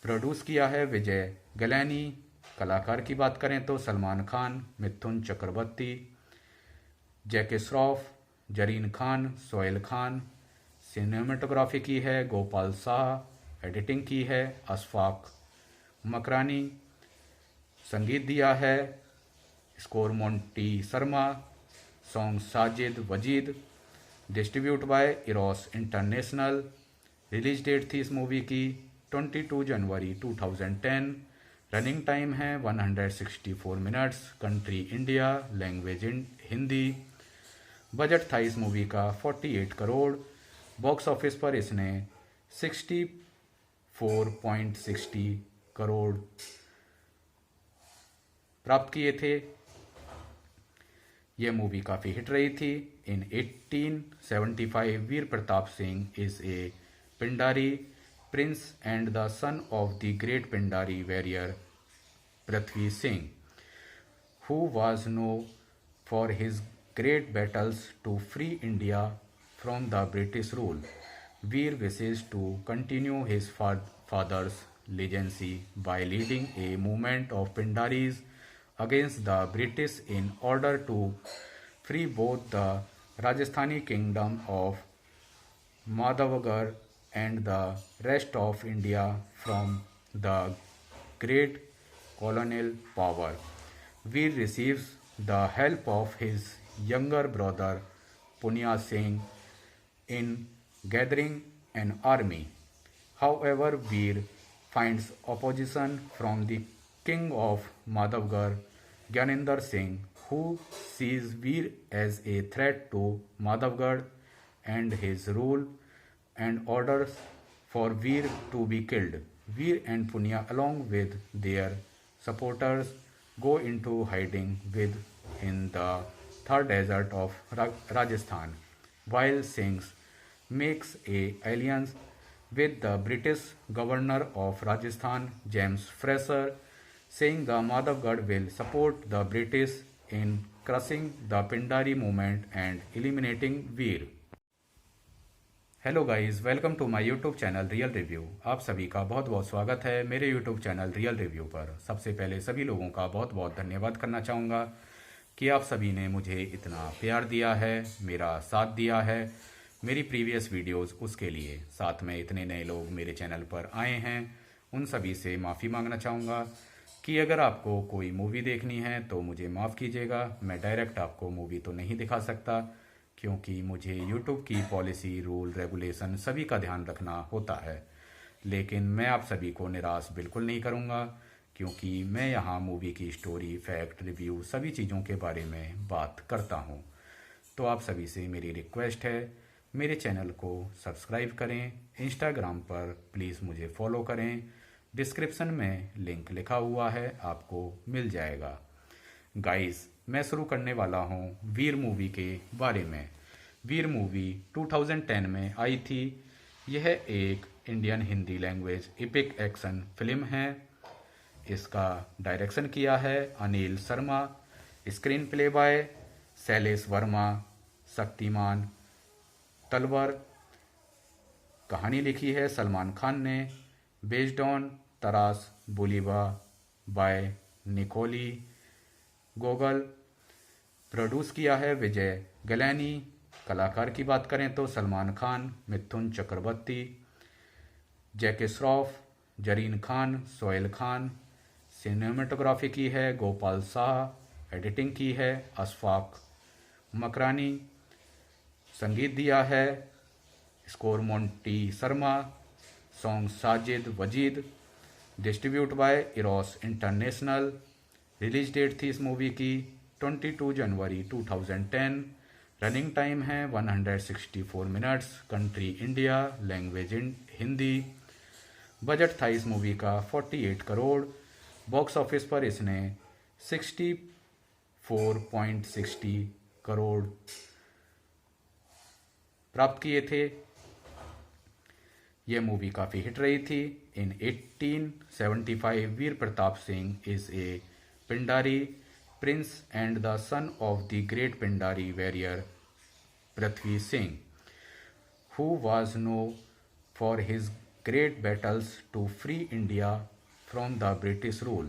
Produce किया है विजय गलैनी। कलाकार की बात करें तो सलमान खान, मिथुन चक्रवर्ती, जैकी श्रॉफ, जरीन खान, सोहेल खान। सिनेमेटोग्राफी की है गोपाल शाह। एडिटिंग की है अशफाक मकरानी। संगीत दिया है score Monty Sharma. Song Sajid Wajid. Distribute by Eros international. Release date थी इस मूवी की 22 जनवरी 2010। रनिंग टाइम है 164 minutes. Country India, language Hindi. Budget था इस मूवी का 48 करोड़। बॉक्स ऑफिस पर इसने 64.60 करोड़ प्राप्त किए थे। यह मूवी काफ़ी हिट रही थी। In 1875 Veer Pratap Singh is a Pindari prince and the son of the great Pindari warrior Prithvi Singh, who was known for his great battles to free India from the British rule. Veer wishes to continue his father's legacy by leading a movement of Pindaris against the British in order to free both the Rajasthani kingdom of Madhavgarh and the rest of India from the great colonial power. Veer receives the help of his younger brother Punya Singh in gathering an army. However, Veer finds opposition from the king of Madhavgarh, Gyanendra Singh, who sees Veer as a threat to Madhavgarh and his rule and orders for Veer to be killed. Veer and Punya, along with their supporters, go into hiding in the Thar desert of Rajasthan, while Singh makes a alliance with the British governor of Rajasthan, James Fraser, saying the Madhavgarh will support the British in crushing the Pindari movement and eliminating Veer. Hello guys, welcome to my YouTube channel real review. आप सभी का बहुत बहुत स्वागत है मेरे YouTube channel real review पर। सबसे पहले सभी लोगों का बहुत बहुत धन्यवाद करना चाहूँगा कि आप सभी ने मुझे इतना प्यार दिया है, मेरा साथ दिया है मेरी प्रीवियस वीडियोस उसके लिए। साथ में इतने नए लोग मेरे चैनल पर आए हैं, उन सभी से माफ़ी मांगना चाहूँगा कि अगर आपको कोई मूवी देखनी है तो मुझे माफ़ कीजिएगा। मैं डायरेक्ट आपको मूवी तो नहीं दिखा सकता, क्योंकि मुझे YouTube की पॉलिसी, रूल, रेगुलेशन सभी का ध्यान रखना होता है। लेकिन मैं आप सभी को निराश बिल्कुल नहीं करूँगा, क्योंकि मैं यहाँ मूवी की स्टोरी, फैक्ट, रिव्यू सभी चीज़ों के बारे में बात करता हूँ। तो आप सभी से मेरी रिक्वेस्ट है, मेरे चैनल को सब्सक्राइब करें। इंस्टाग्राम पर प्लीज़ मुझे फॉलो करें। डिस्क्रिप्शन में लिंक लिखा हुआ है, आपको मिल जाएगा। गाइस, मैं शुरू करने वाला हूँ वीर मूवी के बारे में। वीर मूवी 2010 में आई थी। यह एक Indian Hindi language epic action film है। इसका डायरेक्शन किया है Anil Sharma. Screen play by Shailesh Verma, Shaktimaan Talwar. कहानी लिखी है सलमान खान ने। Based on Taras Bulba by Nikolai Gogol. Produce किया है विजय गलैनी। कलाकार की बात करें तो सलमान खान, मिथुन चक्रवर्ती, जैकी श्रॉफ, जरीन खान, सोहेल खान। सिनेमेटोग्राफी की है गोपाल शाह। एडिटिंग की है अशफाक मकरानी। संगीत दिया है score Monty Sharma. Song Sajid Wajid. Distribute by Eros international. Release date थी इस मूवी की 22 जनवरी 2010। रनिंग टाइम है 164 minutes. Country India, language Hindi. Budget था इस मूवी का 48 करोड़। बॉक्स ऑफिस पर इसने 64.60 करोड़ प्राप्त किए थे। यह मूवी काफ़ी हिट रही थी। In 1875 Veer Pratap Singh is a Pindari prince and the son of the great Pindari warrior Prithvi Singh, who was known for his great battles to free India from the British rule.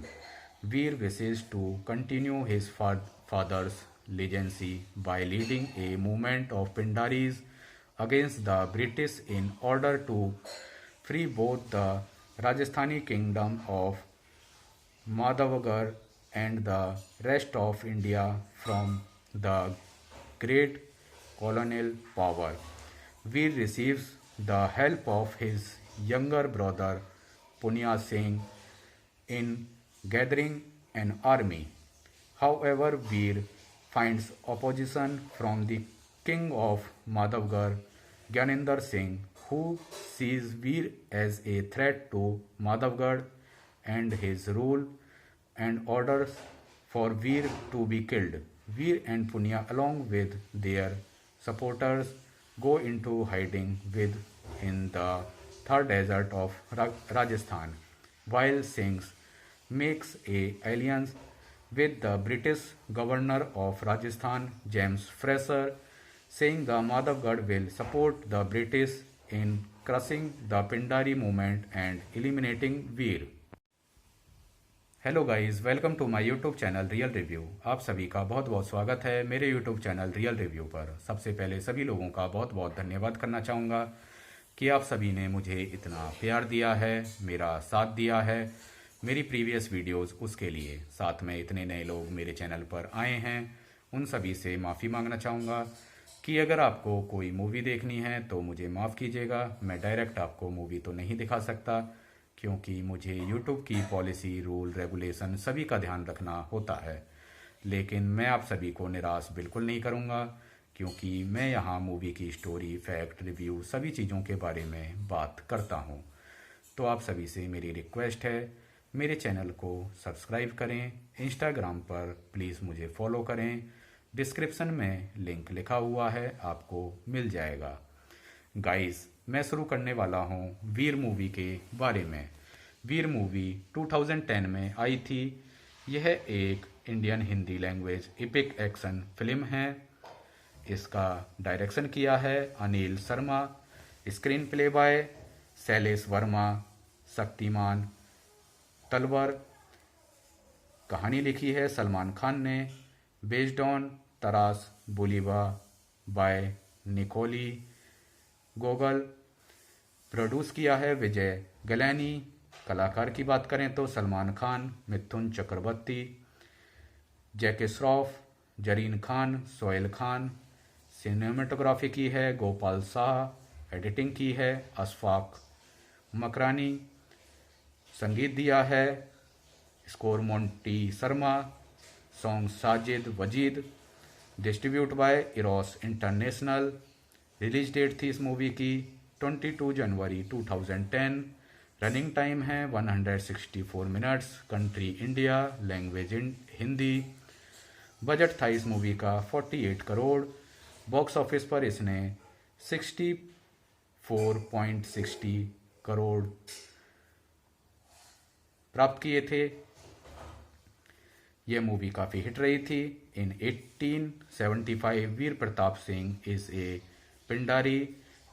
Veer wishes to continue his father's legacy by leading a movement of Pindaris against the British in order to free both the Rajasthani kingdom of Madhavagar and the rest of India from the great colonial power. Veer receives the help of his younger brother Punya Singh in gathering an army. However, Veer finds opposition from the king of Madhavgarh, Gyanendra Singh, who sees Veer as a threat to Madhavgarh and his rule and orders for Veer to be killed. Veer and Punya, along with their supporters, go into hiding in the Thar desert of Rajasthan, while Singh makes a alliance with the British governor of Rajasthan, James Fraser, saying the Madhavgarh will support the British in crushing the Pindari movement and eliminating Veer. Hello guys, welcome to my YouTube channel real review. आप सभी का बहुत बहुत स्वागत है मेरे YouTube channel real review पर। सबसे पहले सभी लोगों का बहुत बहुत धन्यवाद करना चाहूँगा कि आप सभी ने मुझे इतना प्यार दिया है, मेरा साथ दिया है मेरी प्रीवियस वीडियोस उसके लिए। साथ में इतने नए लोग मेरे चैनल पर आए हैं, उन सभी से माफ़ी मांगना चाहूँगा कि अगर आपको कोई मूवी देखनी है तो मुझे माफ़ कीजिएगा। मैं डायरेक्ट आपको मूवी तो नहीं दिखा सकता, क्योंकि मुझे YouTube की पॉलिसी, रूल, रेगुलेशन सभी का ध्यान रखना होता है। लेकिन मैं आप सभी को निराश बिल्कुल नहीं करूँगा, क्योंकि मैं यहाँ मूवी की स्टोरी, फैक्ट, रिव्यू सभी चीज़ों के बारे में बात करता हूँ। तो आप सभी से मेरी रिक्वेस्ट है, मेरे चैनल को सब्सक्राइब करें, इंस्टाग्राम पर प्लीज़ मुझे फॉलो करें। डिस्क्रिप्शन में लिंक लिखा हुआ है, आपको मिल जाएगा। गाइस, मैं शुरू करने वाला हूँ वीर मूवी के बारे में। वीर मूवी 2010 में आई थी। यह एक Indian Hindi language epic action film है। इसका डायरेक्शन किया है Anil Sharma, screen play by Shailesh Verma, Shaktimaan Talwar, कहानी लिखी है सलमान खान ने, based on Taras Bulba by Nikolai Gogol, produce किया है विजय गलैनी। कलाकार की बात करें तो सलमान खान, मिथुन चक्रवर्ती, जैकी श्रॉफ, जरीन खान, सोहेल खान। सिनेमेटोग्राफी की है गोपाल शाह, एडिटिंग की है अशफाक मकरानी, संगीत दिया है score Monty Sharma, song Sajid Wajid, distribute by Eros international. Release date थी इस मूवी की 22 जनवरी 2010। रनिंग टाइम है 164 minutes. Country India, language Hindi. Budget था इस मूवी का 48 करोड़। बॉक्स ऑफिस पर इसने 64.60 करोड़ प्राप्त किए थे। यह मूवी काफ़ी हिट रही थी। In 1875 Veer Pratap Singh is a Pindari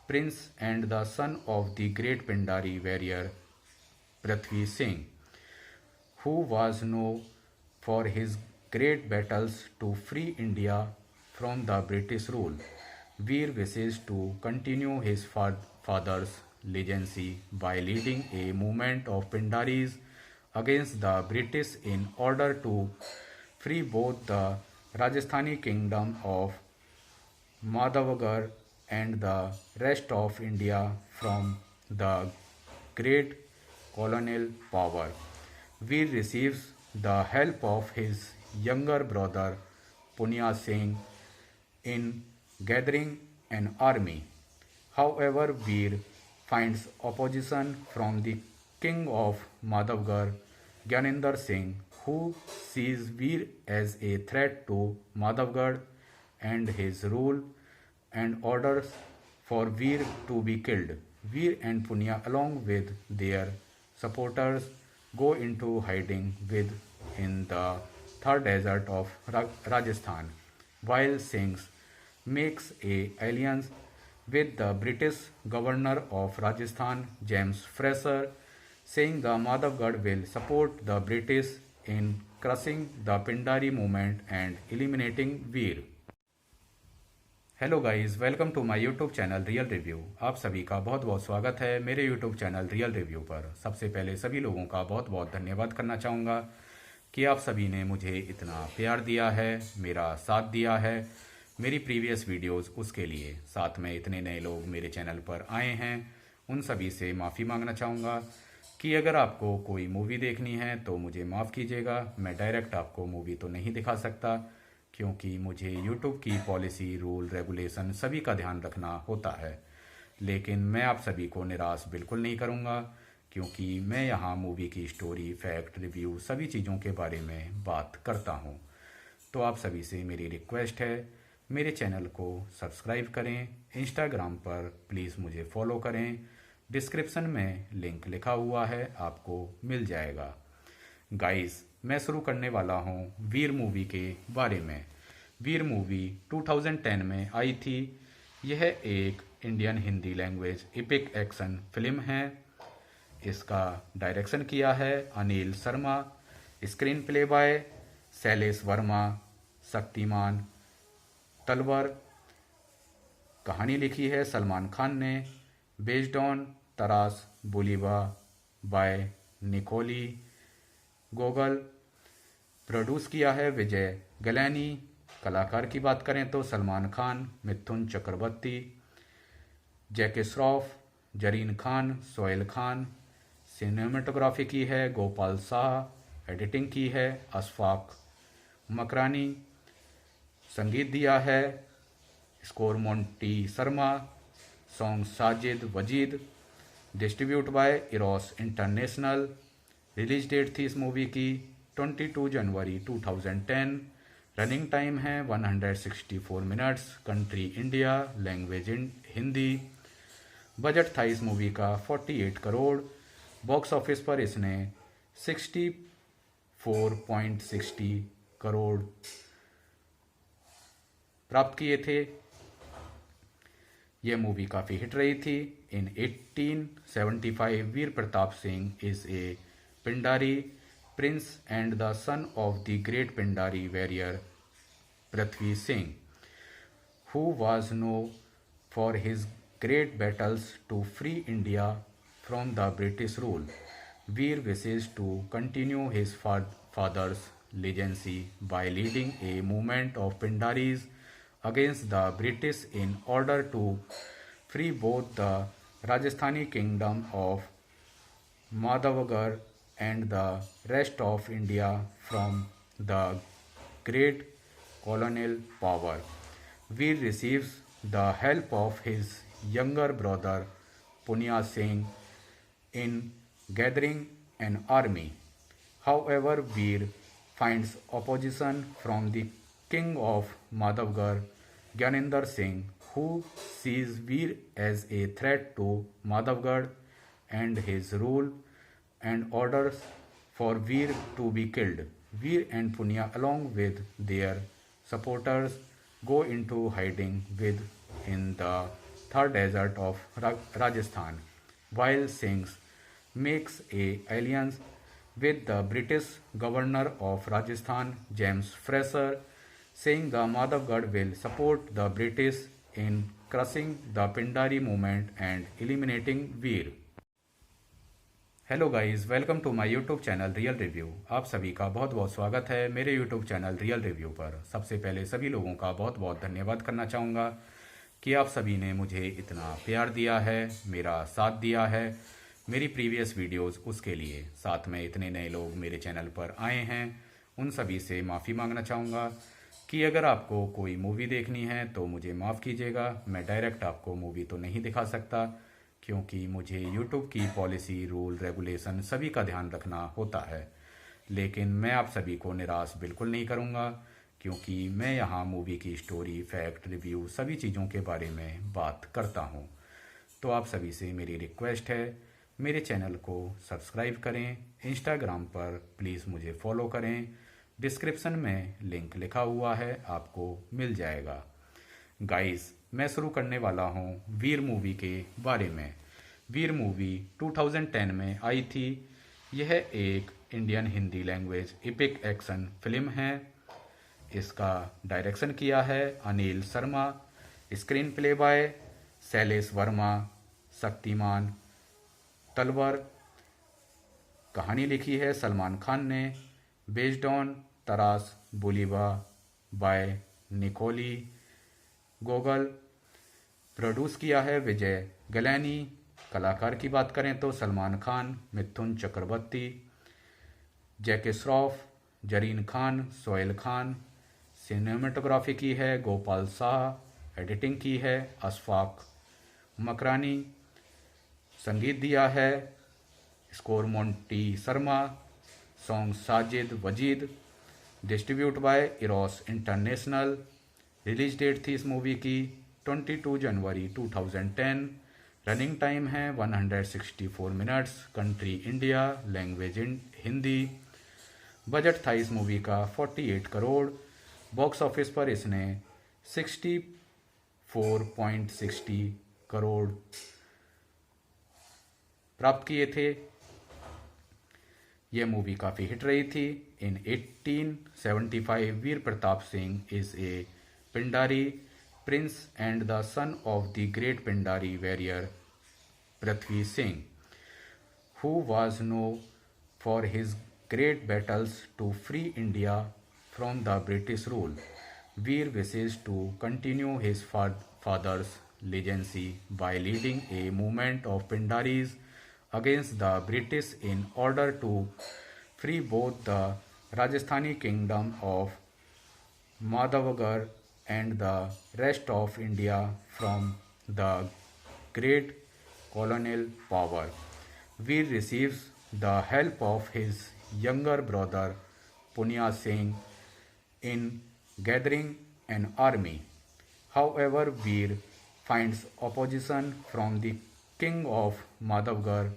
prince and the son of the great Pindari warrior Prithvi Singh, who was known for his great battles to free India from the British rule. Veer wishes to continue his father's legacy by leading a movement of Pindaris against the British in order to free both the Rajasthani kingdom of Madhavagarh and the rest of India from the great colonial power. Veer receives the help of his younger brother Punya Singh in gathering an army. However, Veer finds opposition from the king of Madhavgarh, Gyanendra Singh, who sees Veer as a threat to Madhavgarh and his rule and orders for Veer to be killed. Veer and Punya, along with their supporters, go into hiding in the Thar desert of Rajasthan, while Singh makes a alliance with the British governor of Rajasthan, James Fraser, saying the Madhavgarh will support the British in crushing the Pindari movement and eliminating Veer. Hello guys, welcome to my YouTube channel real review. आप सभी का बहुत बहुत स्वागत है मेरे YouTube channel real review पर। सबसे पहले सभी लोगों का बहुत बहुत धन्यवाद करना चाहूँगा कि आप सभी ने मुझे इतना प्यार दिया है, मेरा साथ दिया है मेरी प्रीवियस वीडियोस उसके लिए। साथ में इतने नए लोग मेरे चैनल पर आए हैं, उन सभी से माफ़ी मांगना चाहूँगा कि अगर आपको कोई मूवी देखनी है तो मुझे माफ़ कीजिएगा। मैं डायरेक्ट आपको मूवी तो नहीं दिखा सकता, क्योंकि मुझे YouTube की पॉलिसी, रूल, रेगुलेशन सभी का ध्यान रखना होता है। लेकिन मैं आप सभी को निराश बिल्कुल नहीं करूँगा, क्योंकि मैं यहाँ मूवी की स्टोरी, फैक्ट, रिव्यू सभी चीज़ों के बारे में बात करता हूँ। तो आप सभी से मेरी रिक्वेस्ट है, मेरे चैनल को सब्सक्राइब करें, इंस्टाग्राम पर प्लीज़ मुझे फॉलो करें, डिस्क्रिप्शन में लिंक लिखा हुआ है, आपको मिल जाएगा। गाइस, मैं शुरू करने वाला हूँ वीर मूवी के बारे में। वीर मूवी 2010 में आई थी। यह एक Indian Hindi language epic action film है। इसका डायरेक्शन किया है Anil Sharma, screen play by Shailesh Verma, Shaktimaan Talwar, कहानी लिखी है सलमान खान ने, based on Taras Bulba by Nikolai Gogol, produce किया है विजय गलैनी। कलाकार की बात करें तो सलमान खान, मिथुन चक्रवर्ती, जैकी श्रॉफ, जरीन खान, सोहेल खान। सिनेमेटोग्राफी की है गोपाल शाह, एडिटिंग की है अशफाक मकरानी, संगीत दिया है score Monty Sharma, song Sajid Wajid, distribute by Eros international. Release date थी इस मूवी की 22 जनवरी 2010। रनिंग टाइम है 164 minutes. Country India, language Hindi. Budget था इस मूवी का 48 करोड़। बॉक्स ऑफिस पर इसने 64.60 करोड़ प्राप्त किए थे। यह मूवी काफ़ी हिट रही थी। In 1875 Veer Pratap Singh is a Pindari prince and the son of the great Pindari warrior Prithvi Singh, who was known for his great battles to free India from the British rule. Veer wishes to continue his father's legacy by leading a movement of Pindaris against the British in order to free both the Rajasthani kingdom of Madhavgarh and the rest of India from the great colonial power. Veer receives the help of his younger brother Punya Singh in gathering an army. However, Veer finds opposition from the king of Madhavgarh, Gyanendra Singh, who sees Veer as a threat to Madhavgarh and his rule and orders for Veer to be killed. Veer and Punya, along with their supporters, go into hiding in the Thar desert of Rajasthan, while Singh makes a alliance with the British governor of Rajasthan, James Fraser, saying the Madhavgarh will support the British in crushing the Pindari movement and eliminating Veer. Hello guys, welcome to my YouTube channel real review. आप सभी का बहुत बहुत स्वागत है मेरे YouTube channel real review पर। सबसे पहले सभी लोगों का बहुत बहुत धन्यवाद करना चाहूँगा कि आप सभी ने मुझे इतना प्यार दिया है, मेरा साथ दिया है मेरी प्रीवियस वीडियोस उसके लिए। साथ में इतने नए लोग मेरे चैनल पर आए हैं, उन सभी से माफ़ी मांगना चाहूँगा कि अगर आपको कोई मूवी देखनी है तो मुझे माफ़ कीजिएगा। मैं डायरेक्ट आपको मूवी तो नहीं दिखा सकता, क्योंकि मुझे यूट्यूब की पॉलिसी, रूल, रेगुलेशन सभी का ध्यान रखना होता है। लेकिन मैं आप सभी को निराश बिल्कुल नहीं करूँगा, क्योंकि मैं यहाँ मूवी की स्टोरी, फैक्ट, रिव्यू सभी चीज़ों के बारे में बात करता हूँ। तो आप सभी से मेरी रिक्वेस्ट है, मेरे चैनल को सब्सक्राइब करें, इंस्टाग्राम पर प्लीज़ मुझे फॉलो करें। डिस्क्रिप्शन में लिंक लिखा हुआ है, आपको मिल जाएगा। गाइस, मैं शुरू करने वाला हूँ वीर मूवी के बारे में। वीर मूवी 2010 में आई थी। यह एक Indian Hindi language epic action film है। इसका डायरेक्शन किया है Anil Sharma. Screen play by Shailesh Verma, Shaktimaan Talwar. कहानी लिखी है सलमान खान ने। Based on Taras Bulba by Nikolai Gogol. Produce किया है विजय गलैनी। कलाकार की बात करें तो सलमान खान, मिथुन चक्रवर्ती, जैकी श्रॉफ, जरीन खान, सोहेल खान। सिनेमेटोग्राफी की है गोपाल शाह। एडिटिंग की है अशफाक मकरानी। संगीत दिया है score Monty Sharma. Song Sajid Wajid. Distribute by Eros international. Release date थी इस मूवी की 22 जनवरी 2010। रनिंग टाइम है 164 minutes. Country India, language Hindi. Budget था इस मूवी का 48 करोड़। बॉक्स ऑफिस पर इसने 64.60 करोड़ प्राप्त किए थे। यह मूवी काफ़ी हिट रही थी। In 1875 Veer Pratap Singh is a Pindari prince and the son of the great Pindari warrior Prithvi Singh, who was known for his great battles to free India from the British rule. Veer wishes to continue his father's legacy by leading a movement of Pindaris against the British in order to free both the Rajasthani kingdom of Madhavgarh and the rest of India from the great colonial power. Veer receives the help of his younger brother Punya Singh in gathering an army. However, Veer finds opposition from the king of Madhavgarh,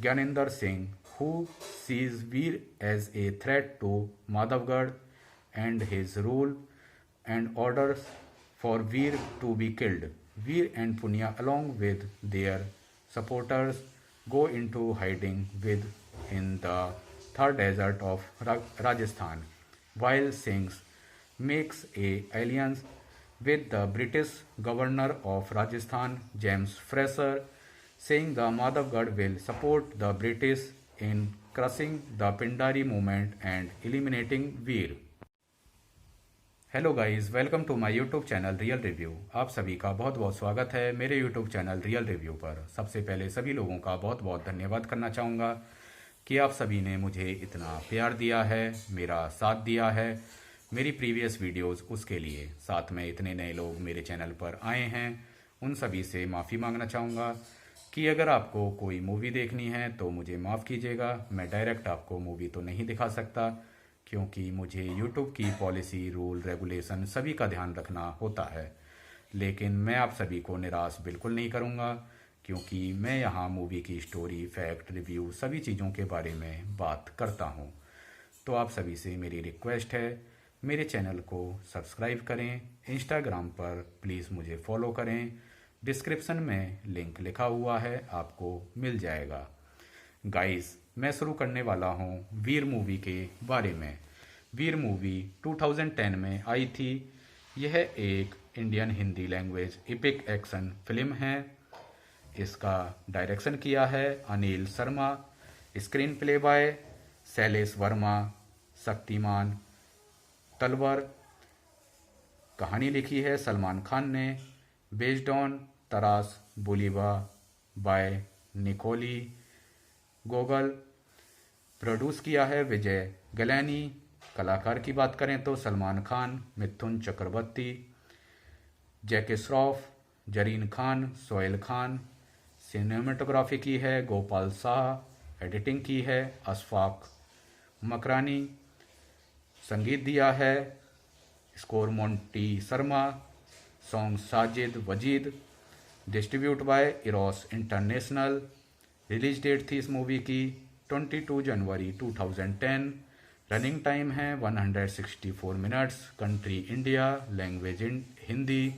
Gyanendra Singh, who sees Veer as a threat to Madhavgarh and his rule and orders for Veer to be killed. Veer and Punya, along with their supporters, go into hiding in the Thar desert of Rajasthan, while Singh makes a alliance with the British governor of Rajasthan, James Fraser, saying the Madhavgarh will support the British in crushing the Pindari movement and eliminating Veer. Hello guys, welcome to my YouTube channel real review. आप सभी का बहुत बहुत स्वागत है मेरे YouTube channel real review पर। सबसे पहले सभी लोगों का बहुत बहुत धन्यवाद करना चाहूँगा कि आप सभी ने मुझे इतना प्यार दिया है, मेरा साथ दिया है मेरी प्रीवियस वीडियोस उसके लिए। साथ में इतने नए लोग मेरे चैनल पर आए हैं, उन सभी से माफ़ी मांगना चाहूँगा कि अगर आपको कोई मूवी देखनी है तो मुझे माफ़ कीजिएगा। मैं डायरेक्ट आपको मूवी तो नहीं दिखा सकता, क्योंकि मुझे YouTube की पॉलिसी, रूल, रेगुलेशन सभी का ध्यान रखना होता है। लेकिन मैं आप सभी को निराश बिल्कुल नहीं करूँगा, क्योंकि मैं यहाँ मूवी की स्टोरी, फैक्ट, रिव्यू सभी चीज़ों के बारे में बात करता हूँ। तो आप सभी से मेरी रिक्वेस्ट है, मेरे चैनल को सब्सक्राइब करें, इंस्टाग्राम पर प्लीज़ मुझे फॉलो करें। डिस्क्रिप्शन में लिंक लिखा हुआ है, आपको मिल जाएगा। गाइस, मैं शुरू करने वाला हूँ वीर मूवी के बारे में। वीर मूवी 2010 में आई थी। यह एक Indian Hindi language epic action film है। इसका डायरेक्शन किया है Anil Sharma. Screen play by Shailesh Verma, Shaktimaan Talwar. कहानी लिखी है सलमान खान ने। Based on Taras Bulba by Nikolai Gogol. Produce किया है विजय गलैनी। कलाकार की बात करें तो सलमान खान, मिथुन चक्रवर्ती, जैकी श्रॉफ, जरीन खान, सोहेल खान। सिनेमेटोग्राफी की है गोपाल शाह, एडिटिंग की है अशफाक मकरानी, संगीत दिया है score Monty Sharma, song Sajid Wajid, distribute by Eros international. Release date थी इस मूवी की 22 जनवरी 2010। रनिंग टाइम है 164 minutes. Country India, language Hindi.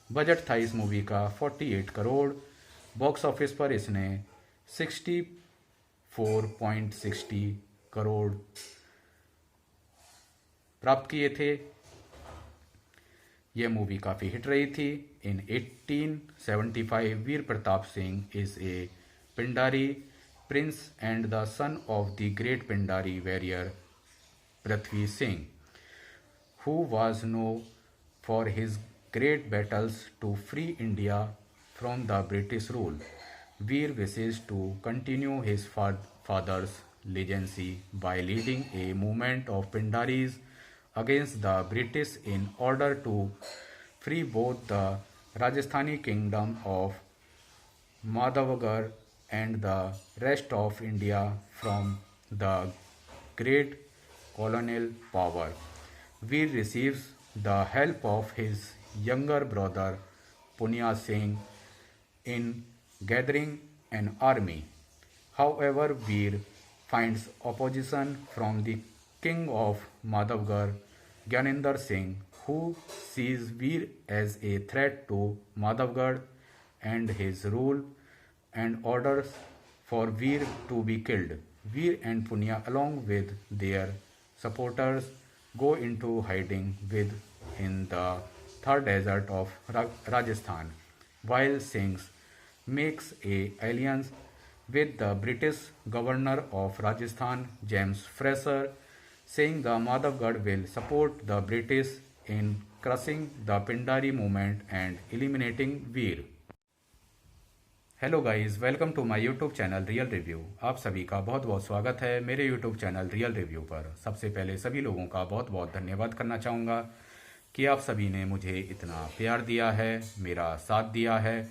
Budget था इस मूवी का 48 करोड़। बॉक्स ऑफिस पर इसने 64.60 करोड़ प्राप्त किए थे। यह मूवी काफ़ी हिट रही थी। In 1875 Veer Pratap Singh is a Pindari prince and the son of the great Pindari warrior Prithvi Singh, who was known for his great battles to free India from the British rule. Veer wishes to continue his father's legacy by leading a movement of Pindaris against the British in order to free both the Rajasthani kingdom of Madhavgarh and the rest of India from the great colonial power. Veer receives the help of his younger brother Punya Singh in gathering an army. However, Veer finds opposition from the king of Madhavgarh, Gyanendra Singh, who sees Veer as a threat to Madhavgarh and his rule and orders for Veer to be killed. Veer and Punya, along with their supporters, go into hiding in the Thar desert of Rajasthan, while Singh makes a alliance with the British governor of Rajasthan, James Fraser, saying the Madhavgarh will support the British in crushing the Pindari movement and eliminating Veer. Hello guys, welcome to my YouTube channel real review. आप सभी का बहुत बहुत स्वागत है मेरे YouTube channel real review पर। सबसे पहले सभी लोगों का बहुत बहुत धन्यवाद करना चाहूँगा कि आप सभी ने मुझे इतना प्यार दिया है, मेरा साथ दिया है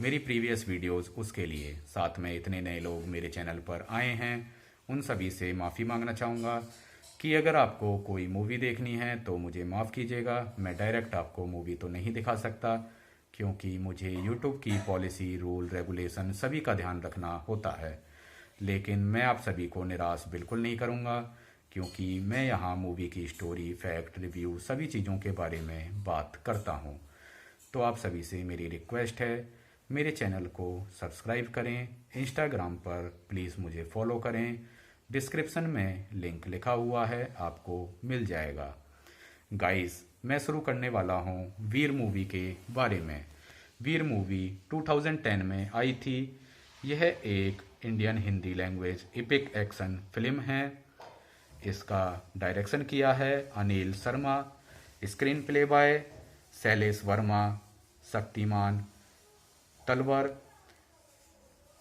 मेरी प्रीवियस वीडियोस उसके लिए। साथ में इतने नए लोग मेरे चैनल पर आए हैं, उन सभी से माफ़ी मांगना चाहूँगा कि अगर आपको कोई मूवी देखनी है तो मुझे माफ़ कीजिएगा। मैं डायरेक्ट आपको मूवी तो नहीं दिखा सकता, क्योंकि मुझे YouTube की पॉलिसी, रूल, रेगुलेशन सभी का ध्यान रखना होता है। लेकिन मैं आप सभी को निराश बिल्कुल नहीं करूँगा, क्योंकि मैं यहाँ मूवी की स्टोरी, फैक्ट, रिव्यू सभी चीज़ों के बारे में बात करता हूँ। तो आप सभी से मेरी रिक्वेस्ट है, मेरे चैनल को सब्सक्राइब करें। इंस्टाग्राम पर प्लीज़ मुझे फॉलो करें, डिस्क्रिप्शन में लिंक लिखा हुआ है, आपको मिल जाएगा। गाइस, मैं शुरू करने वाला हूँ वीर मूवी के बारे में। वीर मूवी 2010 में आई थी। यह एक Indian Hindi language epic action film है। इसका डायरेक्शन किया है Anil Sharma, screen play by Shailesh Verma, Shaktimaan Talwar.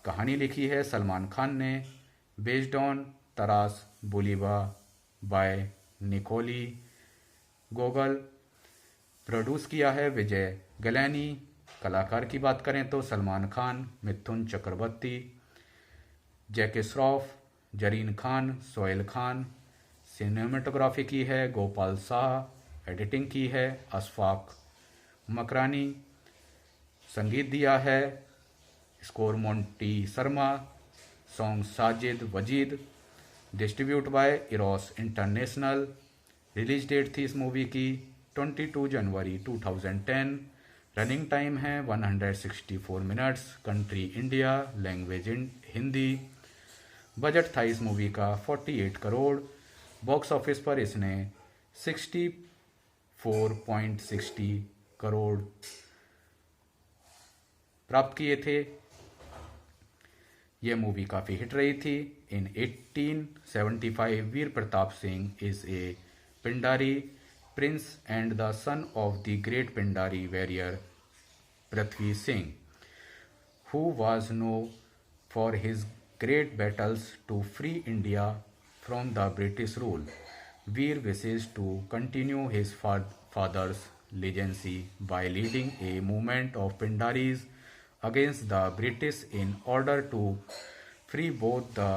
कहानी लिखी है सलमान खान ने, based on Taras Bulba by Nikolai Gogol. Produce किया है विजय गलैनी। कलाकार की बात करें तो सलमान खान, मिथुन चक्रवर्ती, जैकी श्रॉफ, जरीन खान, सोहेल खान। सिनेमेटोग्राफी की है गोपाल शाह, एडिटिंग की है अशफाक मकरानी, संगीत दिया है score Monty Sharma, song Sajid Wajid, distribute by Eros international. Release date थी इस मूवी की 22 जनवरी 2010। रनिंग टाइम है 164 minutes. Country India, language Hindi. Budget था इस मूवी का 48 करोड़। बॉक्स ऑफिस पर इसने 64.60 करोड़ प्राप्त किए थे। यह मूवी काफ़ी हिट रही थी। In 1875 Veer Pratap Singh is a Pindari prince and the son of the great Pindari warrior Prithvi Singh, who was known for his great battles to free India from the British rule. Veer wishes to continue his father's legacy by leading a movement of Pindaris against the British in order to free both the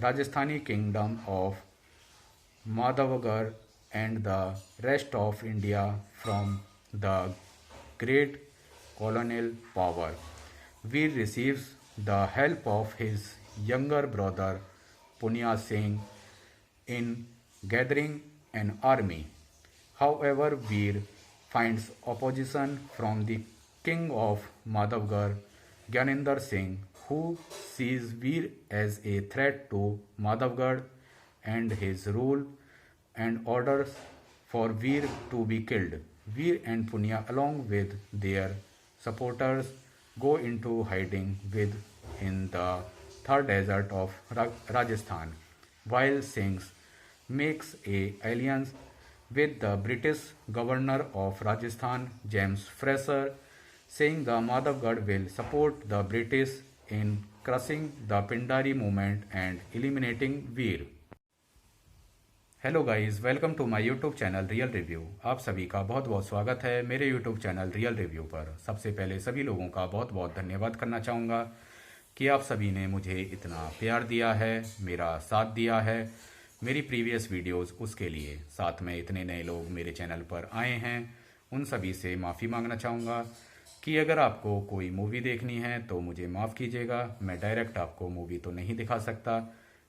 Rajasthani kingdom of Madhavgarh and the rest of India from the great colonial power. Veer receives the help of his younger brother Punya Singh in gathering an army. However, Veer finds opposition from the king of Madhavgarh, Gyanendra Singh, who sees Veer as a threat to Madhavgarh and his rule and orders for Veer to be killed. Veer and Punya, along with their supporters, go into hiding in the third desert of Rajasthan, while Singh makes a alliance with the British governor of Rajasthan, James Fraser, saying the Madhavgarh will support the British in crushing the Pindari movement and eliminating Veer. Hello guys, welcome to my YouTube channel real review. आप सभी का बहुत बहुत स्वागत है मेरे YouTube channel real review पर। सबसे पहले सभी लोगों का बहुत बहुत धन्यवाद करना चाहूँगा कि आप सभी ने मुझे इतना प्यार दिया है, मेरा साथ दिया है मेरी प्रीवियस वीडियोस उसके लिए। साथ में इतने नए लोग मेरे चैनल पर आए हैं, उन सभी से माफ़ी मांगना चाहूँगा कि अगर आपको कोई मूवी देखनी है तो मुझे माफ़ कीजिएगा। मैं डायरेक्ट आपको मूवी तो नहीं दिखा सकता,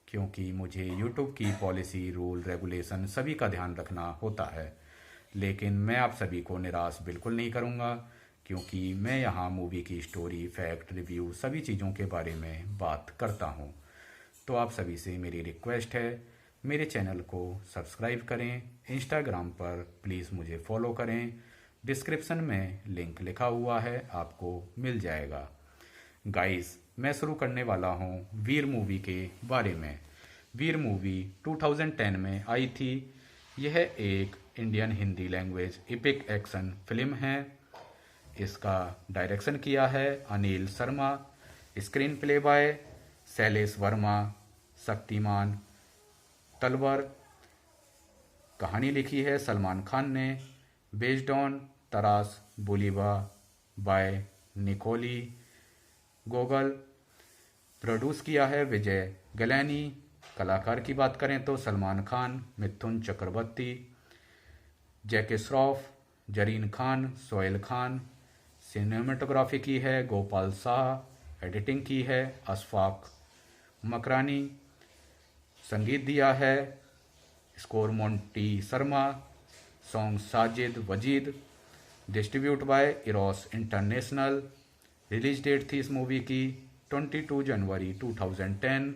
क्योंकि मुझे यूट्यूब की पॉलिसी, रूल, रेगुलेशन सभी का ध्यान रखना होता है। लेकिन मैं आप सभी को निराश बिल्कुल नहीं करूँगा, क्योंकि मैं यहाँ मूवी की स्टोरी, फैक्ट, रिव्यू सभी चीज़ों के बारे में बात करता हूँ। तो आप सभी से मेरी रिक्वेस्ट है, मेरे चैनल को सब्सक्राइब करें, इंस्टाग्राम पर प्लीज़ मुझे फॉलो करें, डिस्क्रिप्शन में लिंक लिखा हुआ है, आपको मिल जाएगा। गाइस, मैं शुरू करने वाला हूँ वीर मूवी के बारे में। वीर मूवी 2010 में आई थी। यह एक Indian Hindi language epic action film है। इसका डायरेक्शन किया है Anil Sharma, screen play by Shailesh Verma, Shaktimaan Talwar. कहानी लिखी है सलमान खान ने, based on Taras Bulba by Nikolai Gogol. Produce किया है विजय गलैनी। कलाकार की बात करें तो सलमान खान, मिथुन चक्रवर्ती, जैकी श्रॉफ, जरीन खान, सोहेल खान। सिनेमेटोग्राफी की है गोपाल शाह। एडिटिंग की है अशफाक मकरानी। संगीत दिया है score Monty Sharma. Song Sajid Wajid. Distribute by Eros international. Release date थी इस मूवी की 22 जनवरी 2010।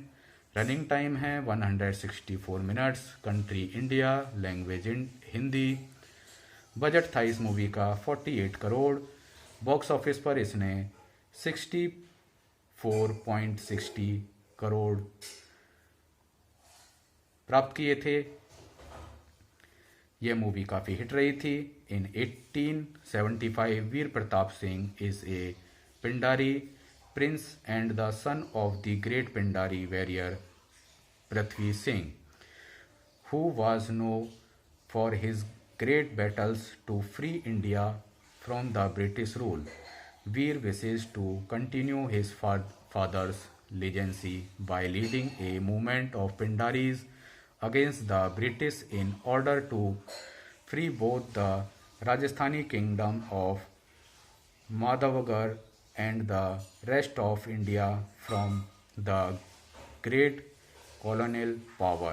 रनिंग टाइम है 164 minutes. Country India, language Hindi. Budget था इस मूवी का 48 करोड़। बॉक्स ऑफिस पर इसने 64.60 करोड़ प्राप्त किए थे। यह मूवी काफ़ी हिट रही थी। In 1875 Veer Pratap Singh is a Pindari prince and the son of the great Pindari warrior Prithvi Singh, who was known for his great battles to free India from the British rule. Veer wishes to continue his father's legacy by leading a movement of Pindaris against the British in order to free both the Rajasthani kingdom of Madhavgarh and the rest of India from the great colonial power.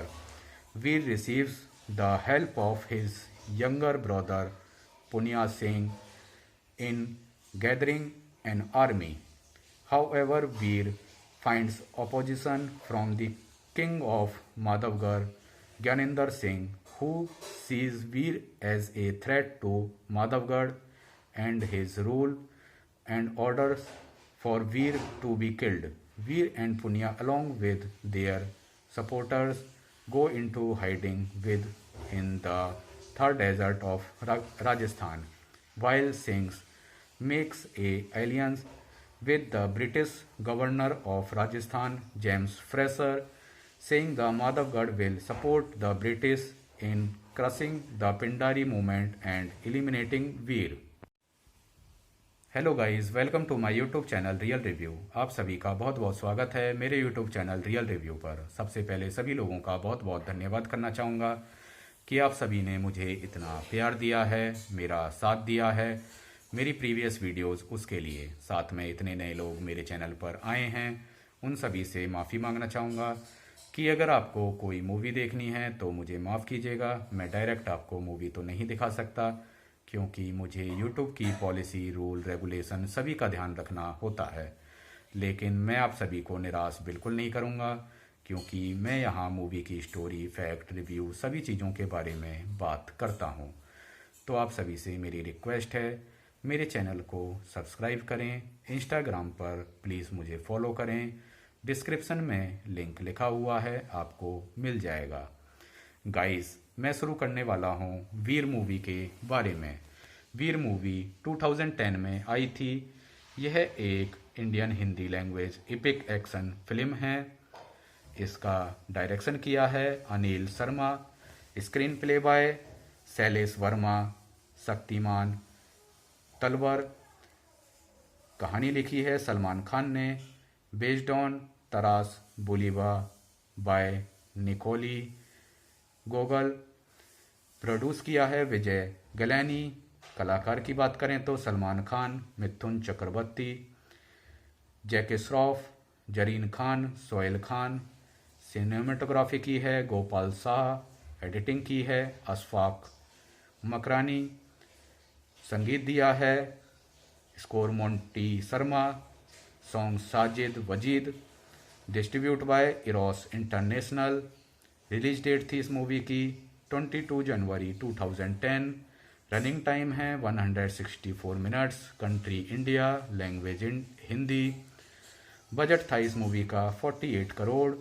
Veer receives the help of his younger brother Punya Singh in gathering an army. However, Veer finds opposition from the king of Madhavgarh, Gyanendra Singh, who sees Veer as a threat to Madhavgarh and his rule and orders for Veer to be killed. Veer and Punya, along with their supporters, go into hiding in the third desert of Rajasthan, while Singh makes a alliance with the British governor of Rajasthan, James Fraser, saying the Madhavgarh will support the British in crushing the Pindari movement and eliminating Veer. Hello guys, welcome to my YouTube channel real review. आप सभी का बहुत बहुत स्वागत है मेरे YouTube channel real review पर। सबसे पहले सभी लोगों का बहुत बहुत धन्यवाद करना चाहूँगा कि आप सभी ने मुझे इतना प्यार दिया है, मेरा साथ दिया है मेरी प्रीवियस वीडियोस उसके लिए। साथ में इतने नए लोग मेरे चैनल पर आए हैं, उन सभी से माफ़ी मांगना चाहूँगा कि अगर आपको कोई मूवी देखनी है तो मुझे माफ़ कीजिएगा। मैं डायरेक्ट आपको मूवी तो नहीं दिखा सकता, क्योंकि मुझे यूट्यूब की पॉलिसी, रूल, रेगुलेशन सभी का ध्यान रखना होता है। लेकिन मैं आप सभी को निराश बिल्कुल नहीं करूँगा, क्योंकि मैं यहाँ मूवी की स्टोरी, फैक्ट, रिव्यू सभी चीज़ों के बारे में बात करता हूँ। तो आप सभी से मेरी रिक्वेस्ट है, मेरे चैनल को सब्सक्राइब करें, इंस्टाग्राम पर प्लीज़ मुझे फॉलो करें। डिस्क्रिप्शन में लिंक लिखा हुआ है, आपको मिल जाएगा। गाइस, मैं शुरू करने वाला हूँ वीर मूवी के बारे में। वीर मूवी 2010 में आई थी। यह एक Indian Hindi language epic action film है। इसका डायरेक्शन किया है Anil Sharma. Screen play by Shailesh Verma, Shaktimaan Talwar. कहानी लिखी है सलमान खान ने। Based on Taras Bulba by Nikolai Gogol. Produce किया है विजय गलैनी। कलाकार की बात करें तो सलमान खान, मिथुन चक्रवर्ती, जैकी श्रॉफ, जरीन खान, सोहेल खान। सिनेमेटोग्राफी की है गोपाल शाह। एडिटिंग की है अशफाक मकरानी। संगीत दिया है score Monty Sharma. Song Sajid Wajid. Distribute by Eros international. Release date थी इस मूवी की 22 जनवरी 2010। रनिंग टाइम है 164 minutes. Country India, language Hindi. Budget था इस मूवी का 48 करोड़।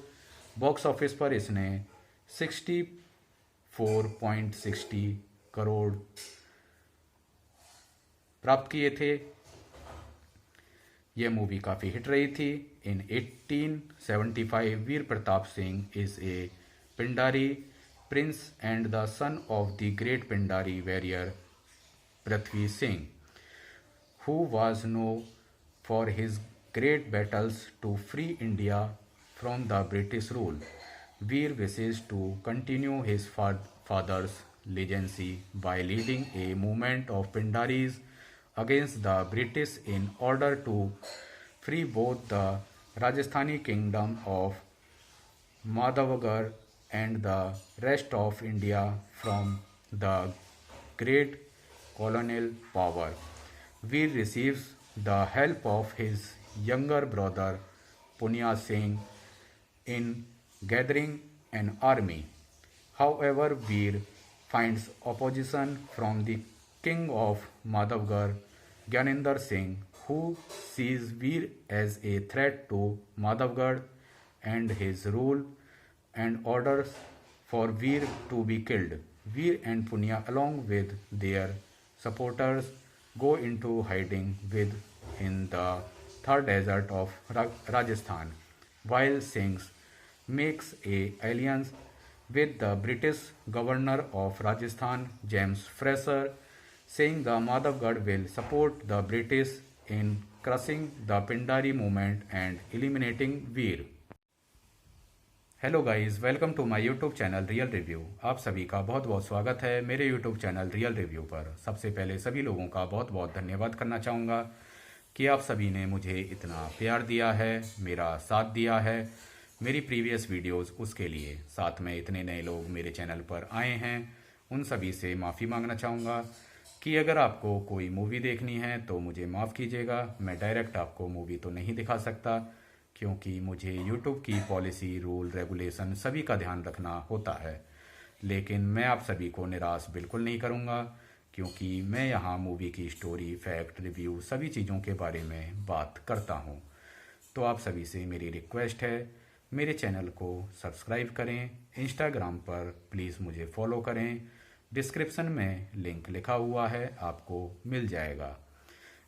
बॉक्स ऑफिस पर इसने 64.60 करोड़ प्राप्त किए थे। यह मूवी काफ़ी हिट रही थी। In 1875 Veer Pratap Singh is a Pindari prince and the son of the great Pindari warrior Prithvi Singh, who was known for his great battles to free India from the British rule. Veer wishes to continue his father's legacy by leading a movement of Pindaris against the British in order to free both the Rajasthani kingdom of Madhavgarh and the rest of India from the great colonial power. Veer receives the help of his younger brother Punya Singh in gathering an army. However, Veer finds opposition from the king of Madhavgarh, Gyanendra Singh, who sees Veer as a threat to Madhavgarh and his rule and orders for Veer to be killed. Veer and Punya, along with their supporters, go into hiding in the third desert of Rajasthan, while Singh makes a alliance with the British governor of Rajasthan, James Fraser, saying the Madhavgarh will support the British in crushing the Pindari movement and eliminating Veer. Hello guys, welcome to my YouTube channel real review. आप सभी का बहुत बहुत स्वागत है मेरे YouTube channel real review पर। सबसे पहले सभी लोगों का बहुत बहुत धन्यवाद करना चाहूँगा कि आप सभी ने मुझे इतना प्यार दिया है, मेरा साथ दिया है मेरी प्रीवियस वीडियोस उसके लिए। साथ में इतने नए लोग मेरे चैनल पर आए हैं, उन सभी से माफ़ी मांगना चाहूँगा कि अगर आपको कोई मूवी देखनी है तो मुझे माफ़ कीजिएगा। मैं डायरेक्ट आपको मूवी तो नहीं दिखा सकता, क्योंकि मुझे यूट्यूब की पॉलिसी, रूल, रेगुलेशन सभी का ध्यान रखना होता है। लेकिन मैं आप सभी को निराश बिल्कुल नहीं करूँगा, क्योंकि मैं यहाँ मूवी की स्टोरी, फैक्ट, रिव्यू सभी चीज़ों के बारे में बात करता हूँ। तो आप सभी से मेरी रिक्वेस्ट है, मेरे चैनल को सब्सक्राइब करें, इंस्टाग्राम पर प्लीज़ मुझे फॉलो करें। डिस्क्रिप्शन में लिंक लिखा हुआ है, आपको मिल जाएगा।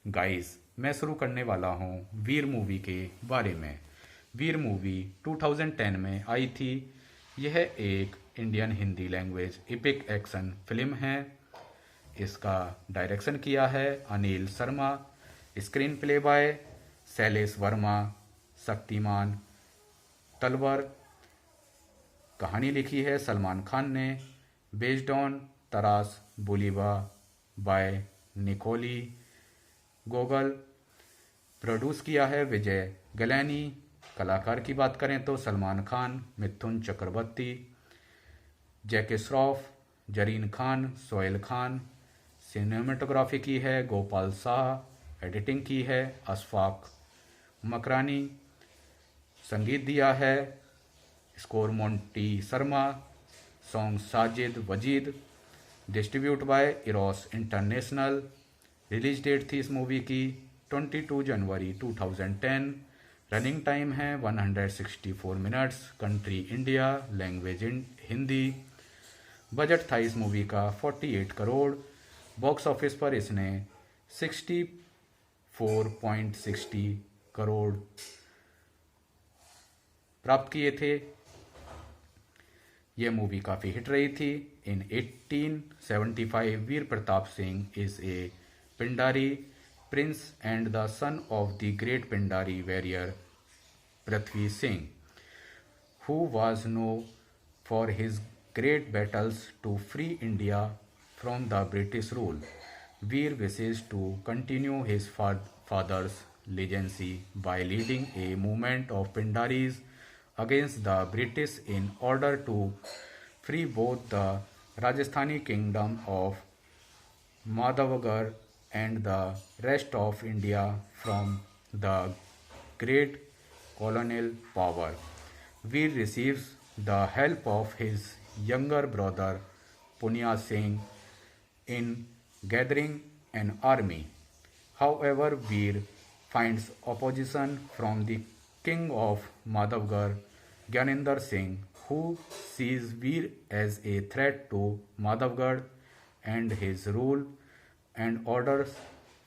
गाइस, मैं शुरू करने वाला हूँ वीर मूवी के बारे में। वीर मूवी 2010 में आई थी। यह एक Indian Hindi language epic action film है। इसका डायरेक्शन किया है Anil Sharma. Screen play by Shailesh Verma. Shaktimaan Talwar कहानी लिखी है सलमान खान ने। Based on Taras Bulba by Nikolai Gogol. Produce किया है विजय गलैनी। कलाकार की बात करें तो सलमान खान, मिथुन चक्रवर्ती, जैकी श्रॉफ, जरीन खान, सोहेल खान। सिनेमेटोग्राफी की है गोपाल शाह। एडिटिंग की है अशफाक मकरानी। संगीत दिया है score Monty Sharma. Song Sajid Wajid. Distribute by Eros international. Release date थी इस मूवी की 22 जनवरी 2010। रनिंग टाइम है 164 minutes. Country India, language Hindi. Budget था इस मूवी का 48 करोड़। बॉक्स ऑफिस पर इसने 64.60 करोड़ प्राप्त किए थे। यह मूवी काफ़ी हिट रही थी। In 1875 Veer Pratap Singh is a Pindari prince and the son of the great Pindari warrior Prithvi Singh, who was known for his great battles to free India from the British rule. Veer wishes to continue his father's legacy by leading a movement of Pindaris against the British in order to free both the Rajasthani kingdom of Madhavgarh and the rest of India from the great colonial power. Veer receives the help of his younger brother Punya Singh in gathering an army. However, Veer finds opposition from the king of Madhavgarh, Gyanendra Singh, who sees Veer as a threat to Madhavgarh and his rule and orders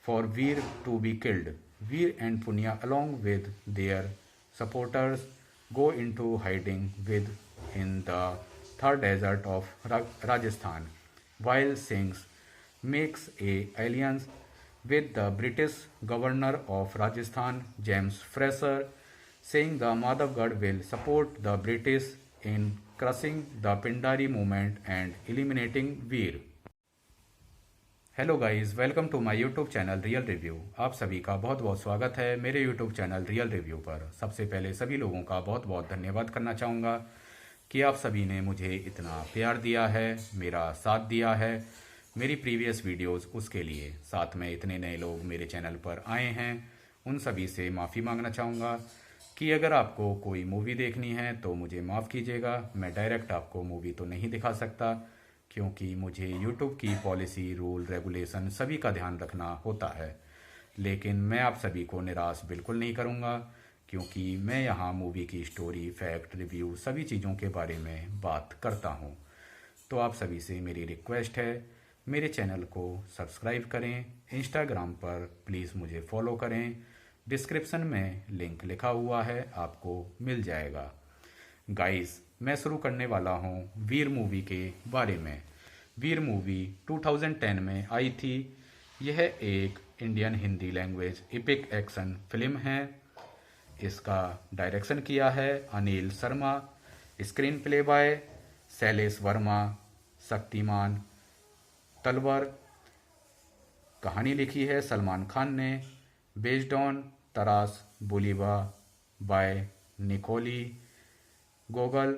for Veer to be killed. Veer and Punya, along with their supporters, go into hiding in the Thar desert of Rajasthan, while Singh makes a alliance with the British governor of Rajasthan, James Fraser, saying the Madhavgarh will support the British in crushing the Pindari movement and eliminating Veer. Hello guys, welcome to my YouTube channel real review. आप सभी का बहुत बहुत स्वागत है मेरे YouTube channel real review पर। सबसे पहले सभी लोगों का बहुत बहुत धन्यवाद करना चाहूँगा कि आप सभी ने मुझे इतना प्यार दिया है, मेरा साथ दिया है मेरी प्रीवियस वीडियोस उसके लिए। साथ में इतने नए लोग मेरे चैनल पर आए हैं, उन सभी से माफ़ी मांगना चाहूँगा कि अगर आपको कोई मूवी देखनी है तो मुझे माफ़ कीजिएगा। मैं डायरेक्ट आपको मूवी तो नहीं दिखा सकता, क्योंकि मुझे यूट्यूब की पॉलिसी, रूल, रेगुलेशन सभी का ध्यान रखना होता है। लेकिन मैं आप सभी को निराश बिल्कुल नहीं करूँगा, क्योंकि मैं यहाँ मूवी की स्टोरी, फैक्ट, रिव्यू सभी चीज़ों के बारे में बात करता हूँ। तो आप सभी से मेरी रिक्वेस्ट है, मेरे चैनल को सब्सक्राइब करें। इंस्टाग्राम पर प्लीज़ मुझे फॉलो करें। डिस्क्रिप्शन में लिंक लिखा हुआ है, आपको मिल जाएगा। गाइस, मैं शुरू करने वाला हूँ वीर मूवी के बारे में। वीर मूवी 2010 में आई थी। यह एक Indian Hindi language epic action film है। इसका डायरेक्शन किया है Anil Sharma. Screen play by Shailesh Verma. Shaktimaan Talwar कहानी लिखी है सलमान खान ने। Based on Taras Bulba by Nikolai Gogol.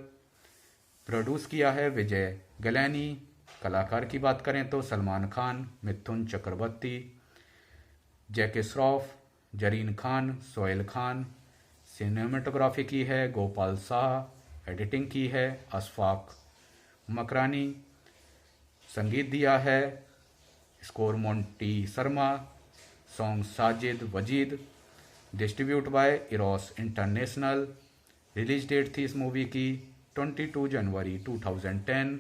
Produce किया है विजय गलैनी। कलाकार की बात करें तो सलमान खान, मिथुन चक्रवर्ती, जैकी श्रॉफ, जरीन खान, सोहेल खान। सिनेमेटोग्राफी की है गोपाल शाह। एडिटिंग की है अशफाक मकरानी। संगीत दिया है score Monty Sharma. Song Sajid Wajid. Distribute by Eros international. Release date थी इस मूवी की 22 जनवरी 2010।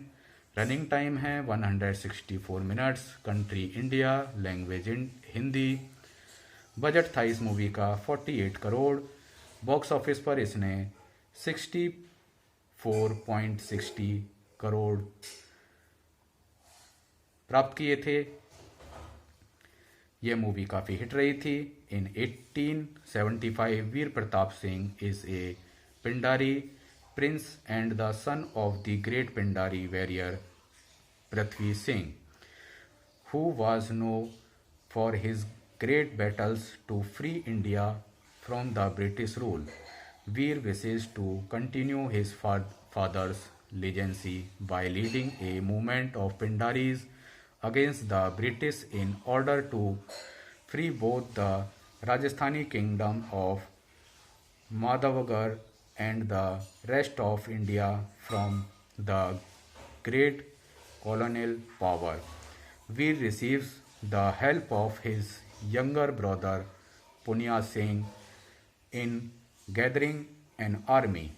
रनिंग टाइम है 164 minutes. Country India, language Hindi. Budget था इस मूवी का 48 करोड़। बॉक्स ऑफिस पर इसने 64.60 करोड़ प्राप्त किए थे। यह मूवी काफ़ी हिट रही थी। In 1875, Veer Pratap Singh is a Pindari prince and the son of the great Pindari warrior Prithvi Singh, who was known for his great battles to free India from the British rule. Veer wishes to continue his father's legacy by leading a movement of Pindaris against the British in order to free both the Rajasthani kingdom of Madhavgarh and the rest of India from the great colonial power. Veer receives the help of his younger brother Punya Singh in gathering an army.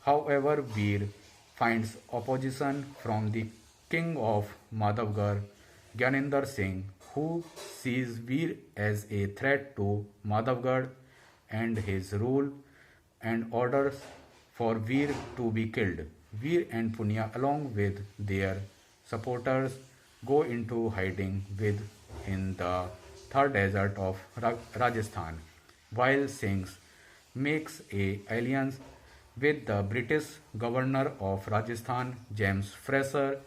However, Veer finds opposition from the king of Madhavgarh, Gyanendra Singh, who sees Veer as a threat to Madhavgarh and his rule and orders for Veer to be killed. Veer and Punya, along with their supporters, go into hiding in the third desert of Rajasthan, while Singh makes a alliance with the British governor of Rajasthan, James Fraser,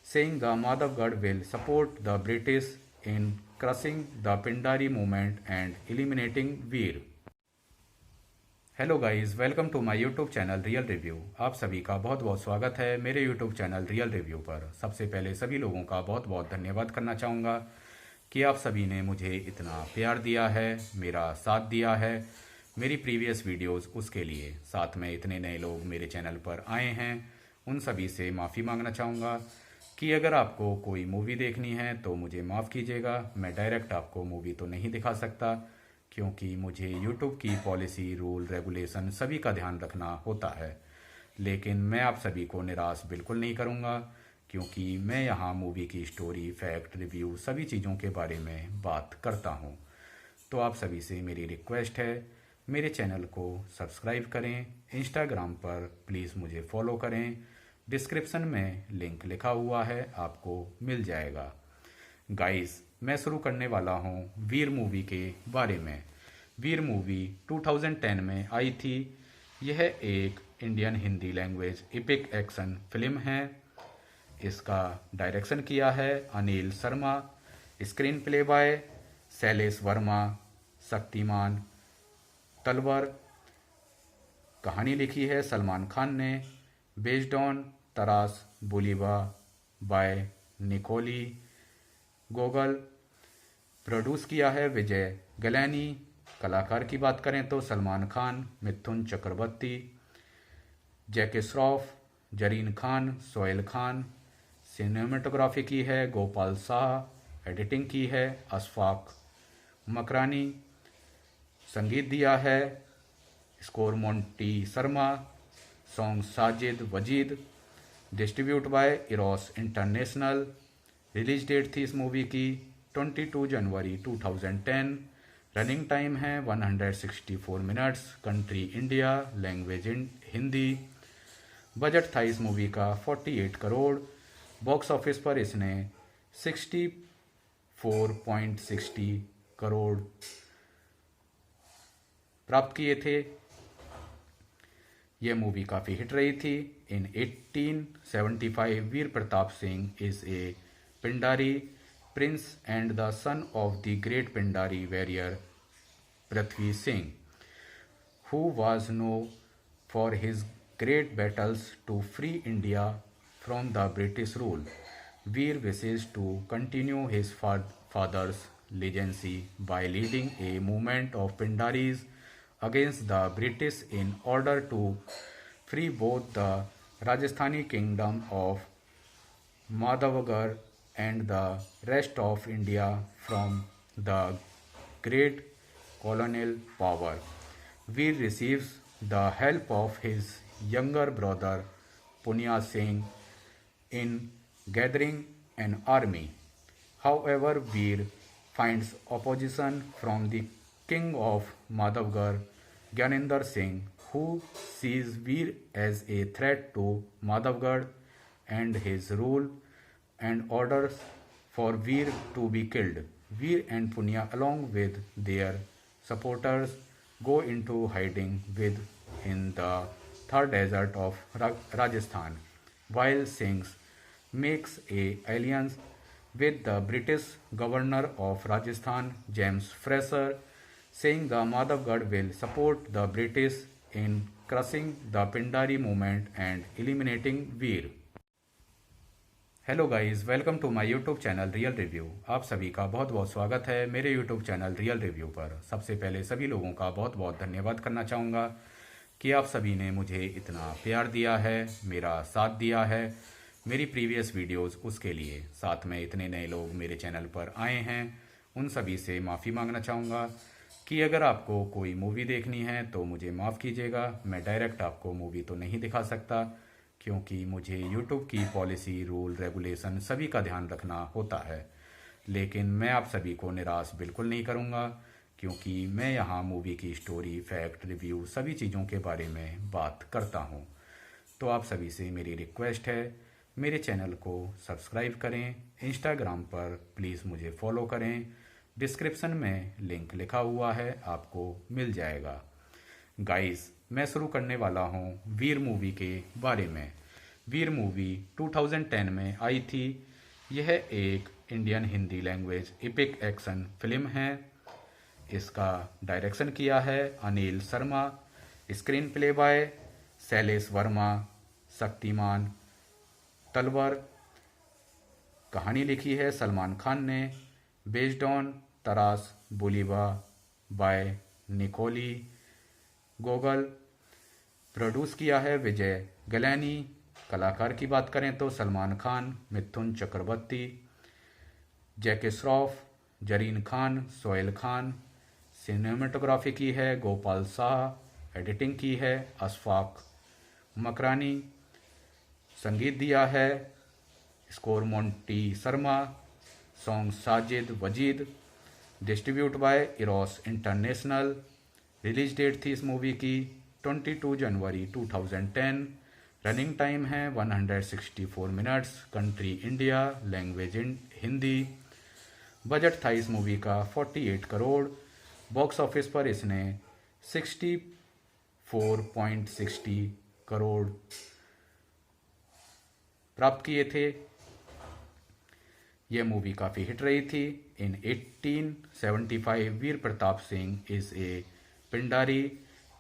saying the Madhavgarh will support the British in crushing the Pindari movement and eliminating Veer. Hello guys, welcome to my YouTube channel real review. आप सभी का बहुत बहुत स्वागत है मेरे YouTube channel real review पर। सबसे पहले सभी लोगों का बहुत बहुत धन्यवाद करना चाहूँगा कि आप सभी ने मुझे इतना प्यार दिया है, मेरा साथ दिया है मेरी प्रीवियस वीडियोस उसके लिए। साथ में इतने नए लोग मेरे चैनल पर आए हैं, उन सभी से माफ़ी मांगना चाहूँगा कि अगर आपको कोई मूवी देखनी है तो मुझे माफ़ कीजिएगा। मैं डायरेक्ट आपको मूवी तो नहीं दिखा सकता, क्योंकि मुझे यूट्यूब की पॉलिसी, रूल, रेगुलेशन सभी का ध्यान रखना होता है। लेकिन मैं आप सभी को निराश बिल्कुल नहीं करूँगा, क्योंकि मैं यहाँ मूवी की स्टोरी, फैक्ट, रिव्यू सभी चीज़ों के बारे में बात करता हूँ। तो आप सभी से मेरी रिक्वेस्ट है, मेरे चैनल को सब्सक्राइब करें, इंस्टाग्राम पर प्लीज़ मुझे फॉलो करें, डिस्क्रिप्शन में लिंक लिखा हुआ है, आपको मिल जाएगा। गाइस, मैं शुरू करने वाला हूँ वीर मूवी के बारे में। वीर मूवी 2010 में आई थी। यह एक Indian Hindi language epic action film है। इसका डायरेक्शन किया है Anil Sharma, screen play by Shailesh Verma, Shaktimaan Talwar, कहानी लिखी है सलमान खान ने, based on Taras Bulba by Nikolai Gogol, produce किया है विजय गलैनी। कलाकार की बात करें तो सलमान खान, मिथुन चक्रवर्ती, जैकी श्रॉफ, जरीन खान, सोहेल खान। सिनेमेटोग्राफी की है गोपाल शाह, एडिटिंग की है अशफाक मकरानी, संगीत दिया है score Monty Sharma, song Sajid Wajid, distribute by Eros international. Release date थी इस मूवी की 22 जनवरी 2010। रनिंग टाइम है 164 minutes. Country India, language Hindi. Budget था इस मूवी का 48 करोड़। बॉक्स ऑफिस पर इसने 64.60 करोड़ प्राप्त किए थे। यह मूवी काफ़ी हिट रही थी। In 1875, Veer Pratap Singh is a Pindari prince and the son of the great Pindari warrior Prithvi Singh, who was known for his great battles to free India from the British rule. Veer wishes to continue his father's legacy by leading a movement of Pindaris against the British in order to free both the Rajasthani kingdom of Madhavgarh and the rest of India from the great colonial power. Veer receives the help of his younger brother Punya Singh in gathering an army. However, Veer finds opposition from the king of Madhavgarh, Gyanendra Singh, who sees Veer as a threat to Madhavgarh and his rule and orders for Veer to be killed. Veer and Punya, along with their supporters go into hiding in the Thar desert of Rajasthan, while Singh makes a alliance with the British governor of Rajasthan, James Fraser, saying the Madhavgarh will support the British in crushing the Pindari movement and eliminating Veer. Hello guys, welcome to my YouTube channel real review. आप सभी का बहुत बहुत स्वागत है मेरे YouTube channel real review पर। सबसे पहले सभी लोगों का बहुत बहुत धन्यवाद करना चाहूँगा कि आप सभी ने मुझे इतना प्यार दिया है, मेरा साथ दिया है मेरी प्रीवियस वीडियोस उसके लिए। साथ में इतने नए लोग मेरे चैनल पर आए हैं, उन सभी से माफ़ी मांगना चाहूँगा कि अगर आपको कोई मूवी देखनी है तो मुझे माफ़ कीजिएगा। मैं डायरेक्ट आपको मूवी तो नहीं दिखा सकता, क्योंकि मुझे YouTube की पॉलिसी, रूल, रेगुलेशन सभी का ध्यान रखना होता है। लेकिन मैं आप सभी को निराश बिल्कुल नहीं करूँगा, क्योंकि मैं यहाँ मूवी की स्टोरी, फैक्ट, रिव्यू सभी चीज़ों के बारे में बात करता हूँ। तो आप सभी से मेरी रिक्वेस्ट है, मेरे चैनल को सब्सक्राइब करें, इंस्टाग्राम पर प्लीज़ मुझे फॉलो करें, डिस्क्रिप्शन में लिंक लिखा हुआ है, आपको मिल जाएगा। गाइस, मैं शुरू करने वाला हूँ वीर मूवी के बारे में। वीर मूवी 2010 में आई थी। यह एक Indian Hindi language epic action film है। इसका डायरेक्शन किया है Anil Sharma, screen play by Shailesh Verma, Shaktimaan Talwar, कहानी लिखी है सलमान खान ने, based on Taras Bulba by Nikolai Gogol, produce किया है विजय गलैनी। कलाकार की बात करें तो सलमान खान, मिथुन चक्रवर्ती, जैकी श्रॉफ, जरीन खान, सोहेल खान। सिनेमेटोग्राफी की है गोपाल शाह, एडिटिंग की है अशफाक मकरानी, संगीत दिया है score Monty Sharma, song Sajid Wajid, distribute by Eros international. Release date थी इस मूवी की 22 जनवरी 2010। रनिंग टाइम है 164 minutes. Country India, language Hindi. Budget था इस मूवी का 48 करोड़। बॉक्स ऑफिस पर इसने 64.60 करोड़ प्राप्त किए थे। यह मूवी काफ़ी हिट रही थी। In 1875 Veer Pratap Singh is a Pindari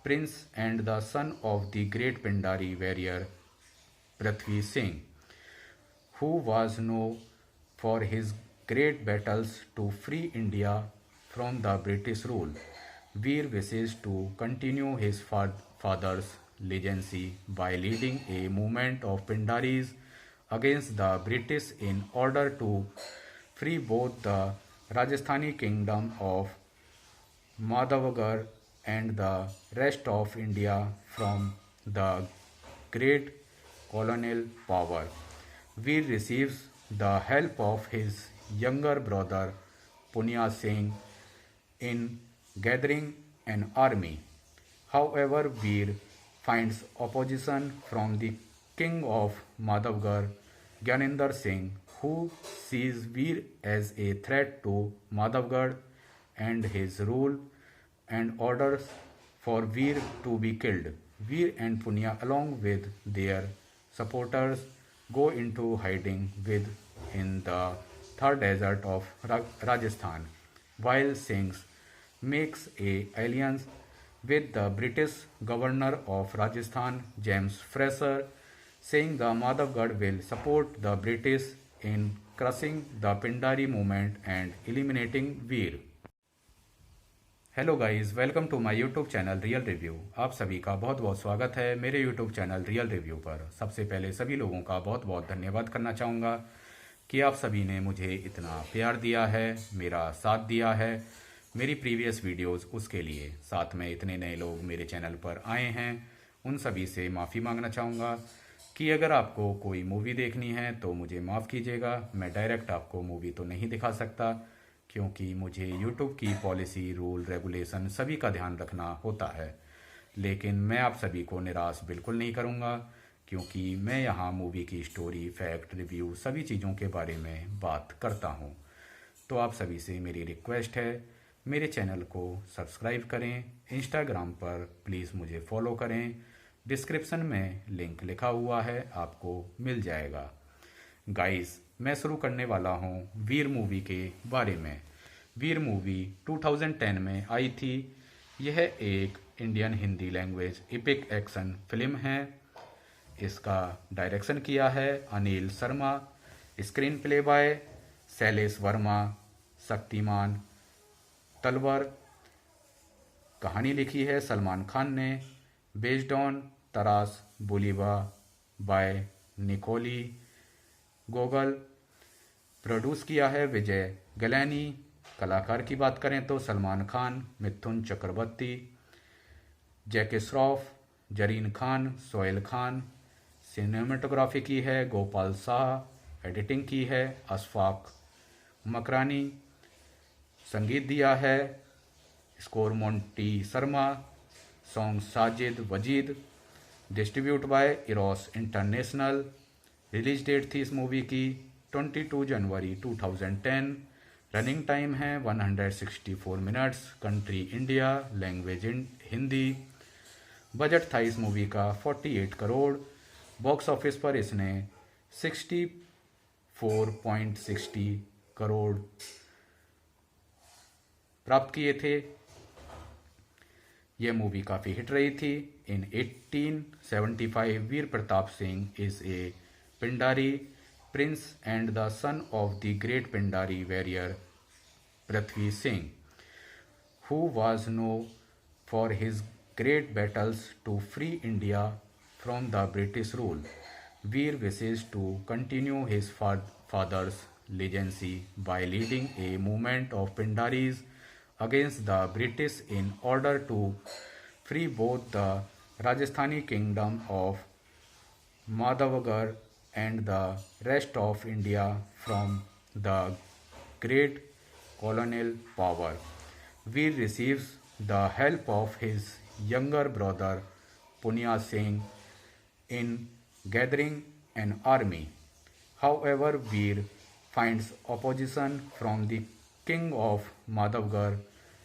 prince and the son of the great Pindari warrior Prithvi Singh, who was known for his great battles to free India from the British rule. Veer wishes to continue his father's legacy by leading a movement of Pindaris against the British in order to free both the Rajasthani kingdom of Madhavgarh and the rest of India from the great colonial power. Veer receives the help of his younger brother Punya Singh in gathering an army. However, Veer finds opposition from the king of Madhavgarh, Gyanendra Singh, who sees Veer as a threat to Madhavgarh and his rule, and orders for Veer to be killed. Veer and Punya, along with their supporters, go into hiding in the Thar desert of Rajasthan, while Singh makes a alliance with the British governor of Rajasthan, James Fraser, saying the Madhavgarh will support the British in crushing the Pindari movement and eliminating Veer. Hello guys, welcome to my YouTube channel real review. आप सभी का बहुत बहुत स्वागत है मेरे YouTube channel real review पर। सबसे पहले सभी लोगों का बहुत बहुत धन्यवाद करना चाहूँगा कि आप सभी ने मुझे इतना प्यार दिया है, मेरा साथ दिया है मेरी प्रीवियस वीडियोस उसके लिए। साथ में इतने नए लोग मेरे चैनल पर आए हैं, उन सभी से माफ़ी मांगना चाहूँगा कि अगर आपको कोई मूवी देखनी है तो मुझे माफ़ कीजिएगा। मैं डायरेक्ट आपको मूवी तो नहीं दिखा सकता, क्योंकि मुझे YouTube की पॉलिसी, रूल, रेगुलेशन सभी का ध्यान रखना होता है। लेकिन मैं आप सभी को निराश बिल्कुल नहीं करूँगा, क्योंकि मैं यहाँ मूवी की स्टोरी, फैक्ट, रिव्यू सभी चीज़ों के बारे में बात करता हूँ। तो आप सभी से मेरी रिक्वेस्ट है, मेरे चैनल को सब्सक्राइब करें। इंस्टाग्राम पर प्लीज़ मुझे फॉलो करें। डिस्क्रिप्शन में लिंक लिखा हुआ है, आपको मिल जाएगा। गाइस, मैं शुरू करने वाला हूँ वीर मूवी के बारे में। वीर मूवी 2010 में आई थी। यह एक Indian Hindi language epic action film है। इसका डायरेक्शन किया है Anil Sharma. Screen play by Shailesh Verma, Shaktimaan Talwar. कहानी लिखी है सलमान खान ने। Based on Taras Bulba by Nikolai Gogol. Produce किया है विजय गलैनी। कलाकार की बात करें तो सलमान खान, मिथुन चक्रवर्ती, जैकी श्रॉफ, जरीन खान, सोहेल खान। सिनेमेटोग्राफी की है गोपाल शाह। एडिटिंग की है अशफाक मकरानी। संगीत दिया है score Monty Sharma. Song Sajid Wajid. Distribute by Eros international. Release date थी इस मूवी की 22 जनवरी 2010। रनिंग टाइम है 164 minutes. Country India, language Hindi. Budget था इस मूवी का 48 करोड़। बॉक्स ऑफिस पर इसने 64.60 करोड़ प्राप्त किए थे। यह मूवी काफ़ी हिट रही थी। In 1875 Veer Pratap Singh is a Pindari prince and the son of the great Pindari warrior Prithvi Singh, who was known for his great battles to free India from the British rule. Veer wishes to continue his father's legacy by leading a movement of Pindaris against the British in order to free both the Rajasthani kingdom of Madhavgarh and the rest of India from the great colonial power. Veer receives the help of his younger brother Punya Singh in gathering an army. However, Veer finds opposition from the king of Madhavgarh,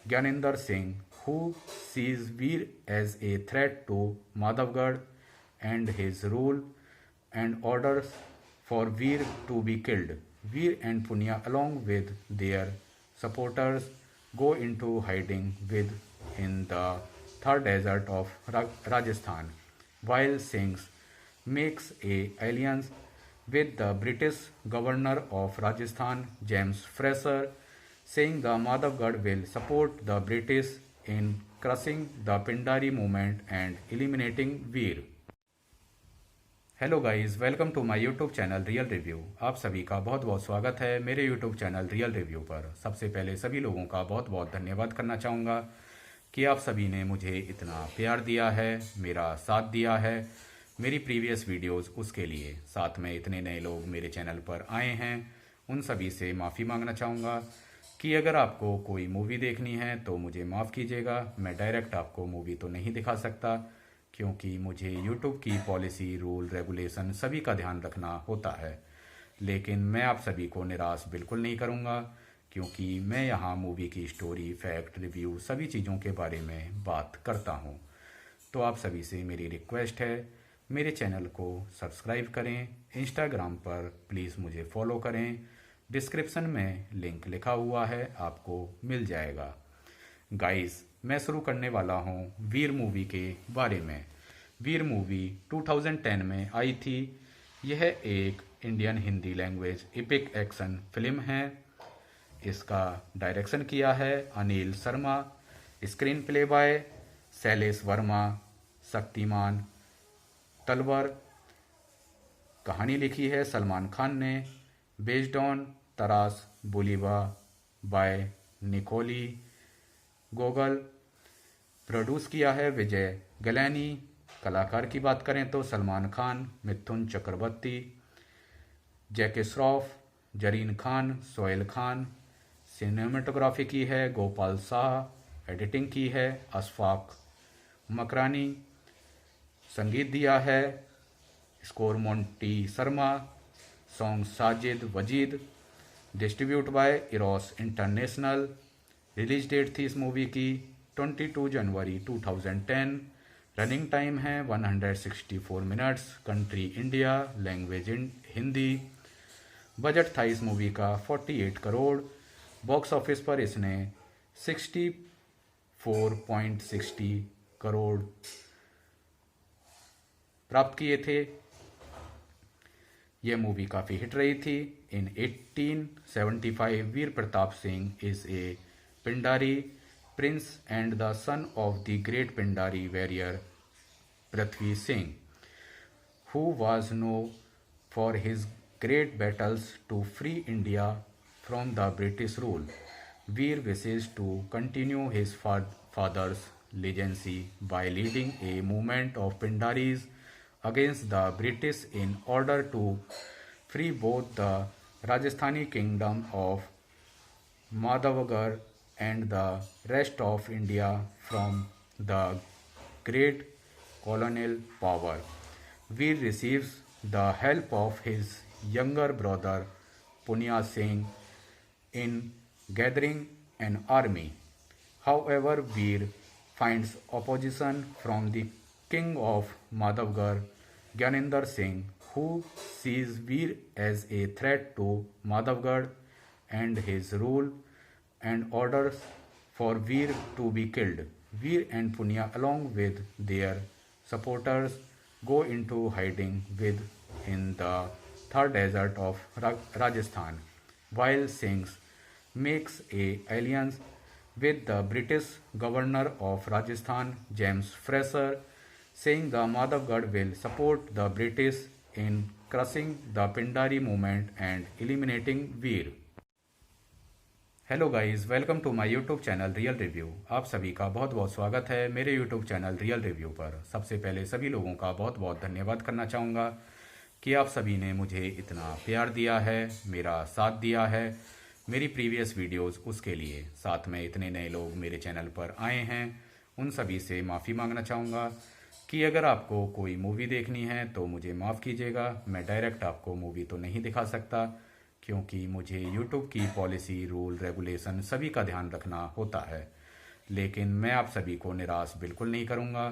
Gyanendra Singh, who sees Veer as a threat to Madhavgarh and his rule and orders for Veer to be killed. Veer and Punya, along with their supporters, go into hiding in the Thar desert of Rajasthan, while Singh makes a alliance with the British governor of Rajasthan, James Fraser, saying the Madhavgarh will support the British in crushing the Pindari movement and eliminating Veer. Hello guys, welcome to my YouTube channel real review. आप सभी का बहुत बहुत स्वागत है मेरे YouTube channel real review पर। सबसे पहले सभी लोगों का बहुत बहुत धन्यवाद करना चाहूँगा कि आप सभी ने मुझे इतना प्यार दिया है, मेरा साथ दिया है मेरी प्रीवियस वीडियोस उसके लिए। साथ में इतने नए लोग मेरे चैनल पर आए हैं, उन सभी से माफ़ी मांगना चाहूँगा कि अगर आपको कोई मूवी देखनी है तो मुझे माफ़ कीजिएगा। मैं डायरेक्ट आपको मूवी तो नहीं दिखा सकता, क्योंकि मुझे YouTube की पॉलिसी, रूल, रेगुलेशन सभी का ध्यान रखना होता है। लेकिन मैं आप सभी को निराश बिल्कुल नहीं करूँगा, क्योंकि मैं यहाँ मूवी की स्टोरी, फैक्ट, रिव्यू सभी चीज़ों के बारे में बात करता हूँ। तो आप सभी से मेरी रिक्वेस्ट है, मेरे चैनल को सब्सक्राइब करें। इंस्टाग्राम पर प्लीज़ मुझे फॉलो करें। डिस्क्रिप्शन में लिंक लिखा हुआ है, आपको मिल जाएगा। गाइस, मैं शुरू करने वाला हूँ वीर मूवी के बारे में। वीर मूवी 2010 में आई थी। यह एक Indian Hindi language epic action film है। इसका डायरेक्शन किया है Anil Sharma. Screen play by Shailesh Verma, Shaktimaan Talwar. कहानी लिखी है सलमान खान ने। Based on Taras Bulba by Nikolai Gogol. Produce किया है विजय गलैनी। कलाकार की बात करें तो सलमान खान, मिथुन चक्रवर्ती, जैकी श्रॉफ, जरीन खान, सोहेल खान। सिनेमेटोग्राफी की है गोपाल शाह। एडिटिंग की है अशफाक मकरानी। संगीत दिया है score Monty Sharma. Song Sajid Wajid. Distribute by Eros international. Release date थी इस मूवी की 22 जनवरी 2010। रनिंग टाइम है 164 minutes. Country India, language Hindi. Budget था इस मूवी का 48 करोड़। बॉक्स ऑफिस पर इसने 64.60 करोड़ प्राप्त किए थे। यह मूवी काफ़ी हिट रही थी। In 1875 Veer Pratap Singh is a Pindari prince and the son of the great Pindari warrior Prithvi Singh, who was known for his great battles to free India from the British rule. Veer wishes to continue his father's legacy by leading a movement of Pindaris against the British in order to free both the Rajasthani kingdom of Madhavgarh and the rest of India from the great colonial power. Veer receives the help of his younger brother Punya Singh in gathering an army. However, Veer finds opposition from the king of Madhavgarh, Gyanendra Singh, who sees Veer as a threat to Madhavgarh and his rule and orders for Veer to be killed. Veer and Punya, along with their supporters, go into hiding in the Thar desert of Rajasthan, while Singh makes a alliance with the British governor of Rajasthan, James Fraser, saying the Madhavgarh will support the British in crushing the Pindari movement and eliminating Veer. Hello guys, welcome to my YouTube channel real review. आप सभी का बहुत बहुत स्वागत है मेरे YouTube channel real review पर। सबसे पहले सभी लोगों का बहुत बहुत धन्यवाद करना चाहूँगा कि आप सभी ने मुझे इतना प्यार दिया है, मेरा साथ दिया है मेरी प्रीवियस वीडियोस उसके लिए। साथ में इतने नए लोग मेरे चैनल पर आए हैं, उन सभी से माफ़ी मांगना चाहूँगा कि अगर आपको कोई मूवी देखनी है तो मुझे माफ़ कीजिएगा। मैं डायरेक्ट आपको मूवी तो नहीं दिखा सकता, क्योंकि मुझे YouTube की पॉलिसी, रूल, रेगुलेशन सभी का ध्यान रखना होता है। लेकिन मैं आप सभी को निराश बिल्कुल नहीं करूँगा,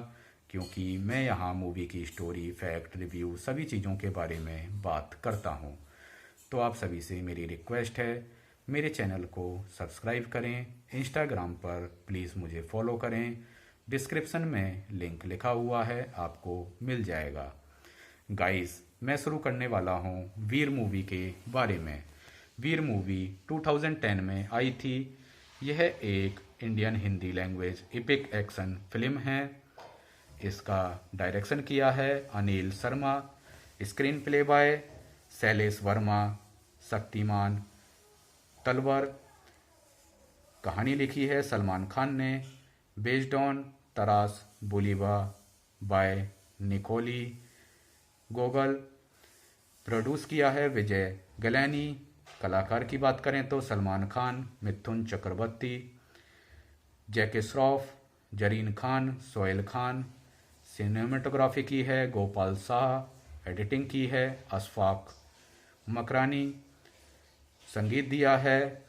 क्योंकि मैं यहाँ मूवी की स्टोरी, फैक्ट, रिव्यू सभी चीज़ों के बारे में बात करता हूँ। तो आप सभी से मेरी रिक्वेस्ट है, मेरे चैनल को सब्सक्राइब करें। इंस्टाग्राम पर प्लीज़ मुझे फॉलो करें, डिस्क्रिप्शन में लिंक लिखा हुआ है, आपको मिल जाएगा। गाइस, मैं शुरू करने वाला हूँ वीर मूवी के बारे में। वीर मूवी 2010 में आई थी। यह एक Indian Hindi language epic action film है। इसका डायरेक्शन किया है Anil Sharma. Screen play by Shailesh Verma, Shaktimaan Talwar. कहानी लिखी है सलमान खान ने। Based on Taras Bulba by Nikolai Gogol. Produce किया है विजय गलैनी। कलाकार की बात करें तो सलमान खान, मिथुन चक्रवर्ती, जैकी श्रॉफ, जरीन खान, सोहेल खान। सिनेमेटोग्राफी की है गोपाल शाह। एडिटिंग की है अशफाक मकरानी। संगीत दिया है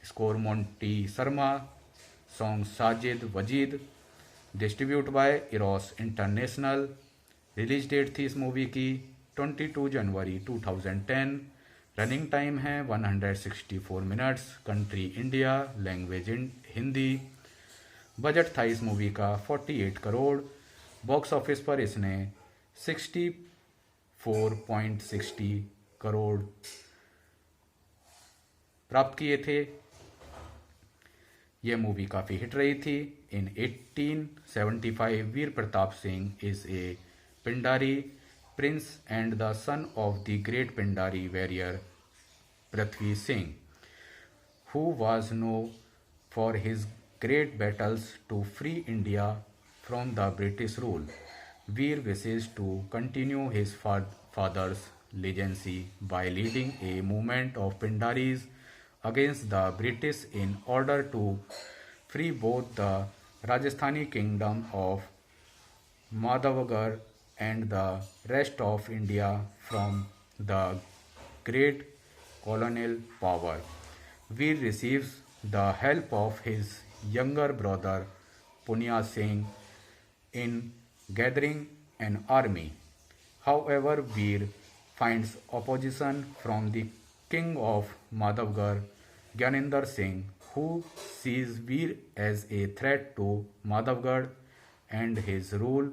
score Monty Sharma. Song Sajid Wajid. Distribute by Eros international. Release date थी इस मूवी की 22 जनवरी 2010। रनिंग टाइम है 164 minutes. Country India, language Hindi. Budget था इस मूवी का 48 करोड़। बॉक्स ऑफिस पर इसने 64.60 करोड़ प्राप्त किए थे। यह मूवी काफ़ी हिट रही थी। In 1875 Veer Pratap Singh is a Pindari prince and the son of the great Pindari warrior Prithvi Singh, who was known for his great battles to free India from the British rule. Veer wishes to continue his father's legacy by leading a movement of Pindaris against the British in order to free both the Rajasthani kingdom of Madhavgarh and the rest of India from the great colonial power. Veer receives the help of his younger brother Punya Singh in gathering an army. However, Veer finds opposition from the king of Madhavgarh, Gyanendra Singh, who sees Veer as a threat to Madhavgarh and his rule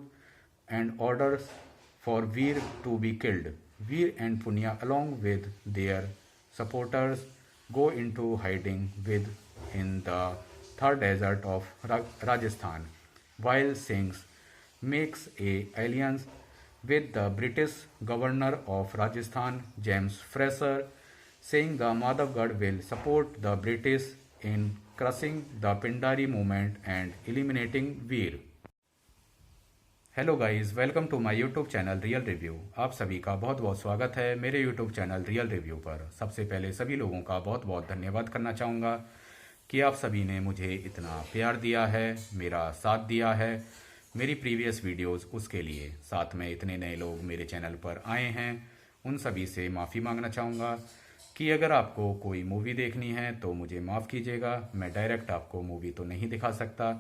and orders for Veer to be killed. Veer and Punya, along with their supporters, go into hiding in the Thar desert of Rajasthan, while Singh makes a alliance with the British governor of Rajasthan, James Fraser, saying the Madhavgarh will support the British in crushing the Pindari movement and eliminating Veer. Hello guys, welcome to my YouTube channel real review. आप सभी का बहुत बहुत स्वागत है मेरे YouTube channel real review पर। सबसे पहले सभी लोगों का बहुत बहुत धन्यवाद करना चाहूँगा कि आप सभी ने मुझे इतना प्यार दिया है, मेरा साथ दिया है मेरी प्रीवियस वीडियोस उसके लिए। साथ में इतने नए लोग मेरे चैनल पर आए हैं, उन सभी से माफ़ी मांगना चाहूँगा कि अगर आपको कोई मूवी देखनी है तो मुझे माफ़ कीजिएगा। मैं डायरेक्ट आपको मूवी तो नहीं दिखा सकता,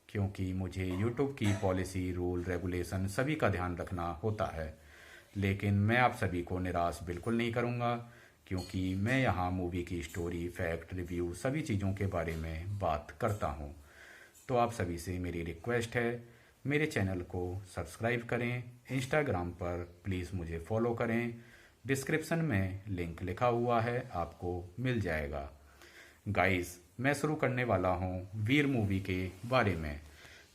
क्योंकि मुझे YouTube की पॉलिसी, रूल, रेगुलेशन सभी का ध्यान रखना होता है। लेकिन मैं आप सभी को निराश बिल्कुल नहीं करूँगा, क्योंकि मैं यहाँ मूवी की स्टोरी, फैक्ट, रिव्यू सभी चीज़ों के बारे में बात करता हूँ। तो आप सभी से मेरी रिक्वेस्ट है, मेरे चैनल को सब्सक्राइब करें, इंस्टाग्राम पर प्लीज़ मुझे फॉलो करें, डिस्क्रिप्शन में लिंक लिखा हुआ है, आपको मिल जाएगा। गाइस, मैं शुरू करने वाला हूँ वीर मूवी के बारे में।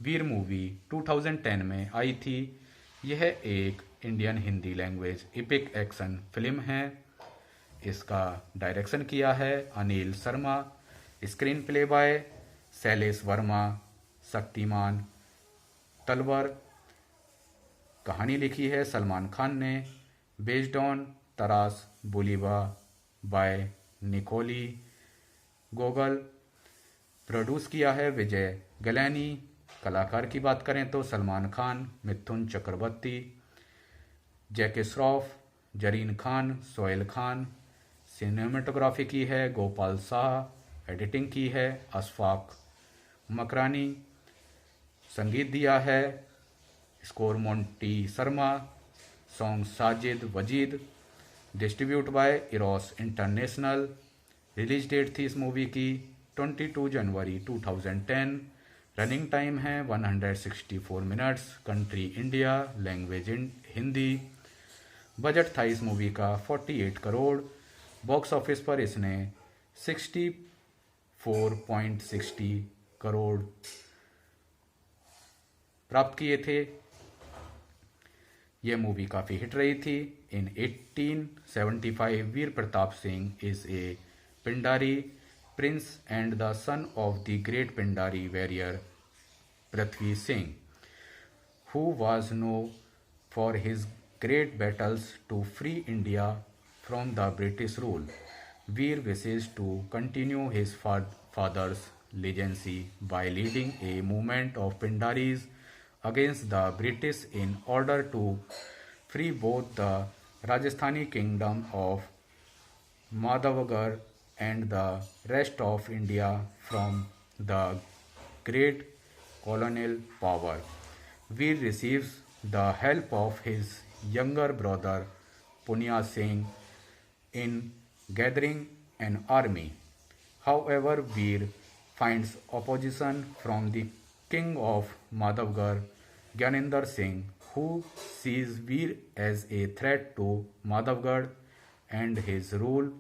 वीर मूवी 2010 में आई थी। यह एक Indian Hindi language epic action film है। इसका डायरेक्शन किया है Anil Sharma, screen play by Shailesh Verma, Shaktimaan Talwar. कहानी लिखी है सलमान खान ने, based on Taras Bulba by Nikolai Gogol. Produce किया है विजय गलैनी। कलाकार की बात करें तो सलमान खान, मिथुन चक्रवर्ती, जैकी श्रॉफ, जरीन खान, सोहेल खान। सिनेमेटोग्राफी की है गोपाल शाह। एडिटिंग की है अशफाक मकरानी। संगीत दिया है score Monty Sharma. Song Sajid Wajid. Distribute by Eros international. Release date थी इस मूवी की 22 जनवरी 2010। रनिंग टाइम है 164 minutes. Country India, language Hindi. Budget था इस मूवी का 48 करोड़। बॉक्स ऑफिस पर इसने 64.60 करोड़ प्राप्त किए थे। यह मूवी काफ़ी हिट रही थी। In 1875 Veer Pratap Singh is a Pindari prince and the son of the great Pindari warrior Prithvi Singh, who was known for his great battles to free India from the British rule. Veer wishes to continue his father's legacy by leading a movement of Pindaris against the British in order to free both the Rajasthani kingdom of Madhavgarh and the rest of India from the great colonial power. Veer receives the help of his younger brother Punya Singh in gathering an army. However, Veer finds opposition from the king of Madhavgarh, Gyanendra Singh, who sees Veer as a threat to Madhavgarh and his rule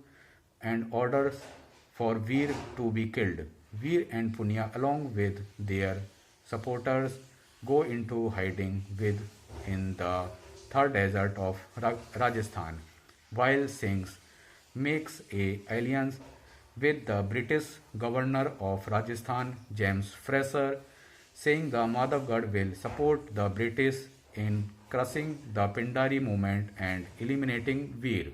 and orders for Veer to be killed. Veer and Punya, along with their supporters, go into hiding in the Thar desert of Rajasthan, while Singh makes a alliance with the British governor of Rajasthan, James Fraser, saying the Madhavgarh will support the British in crushing the Pindari movement and eliminating Veer.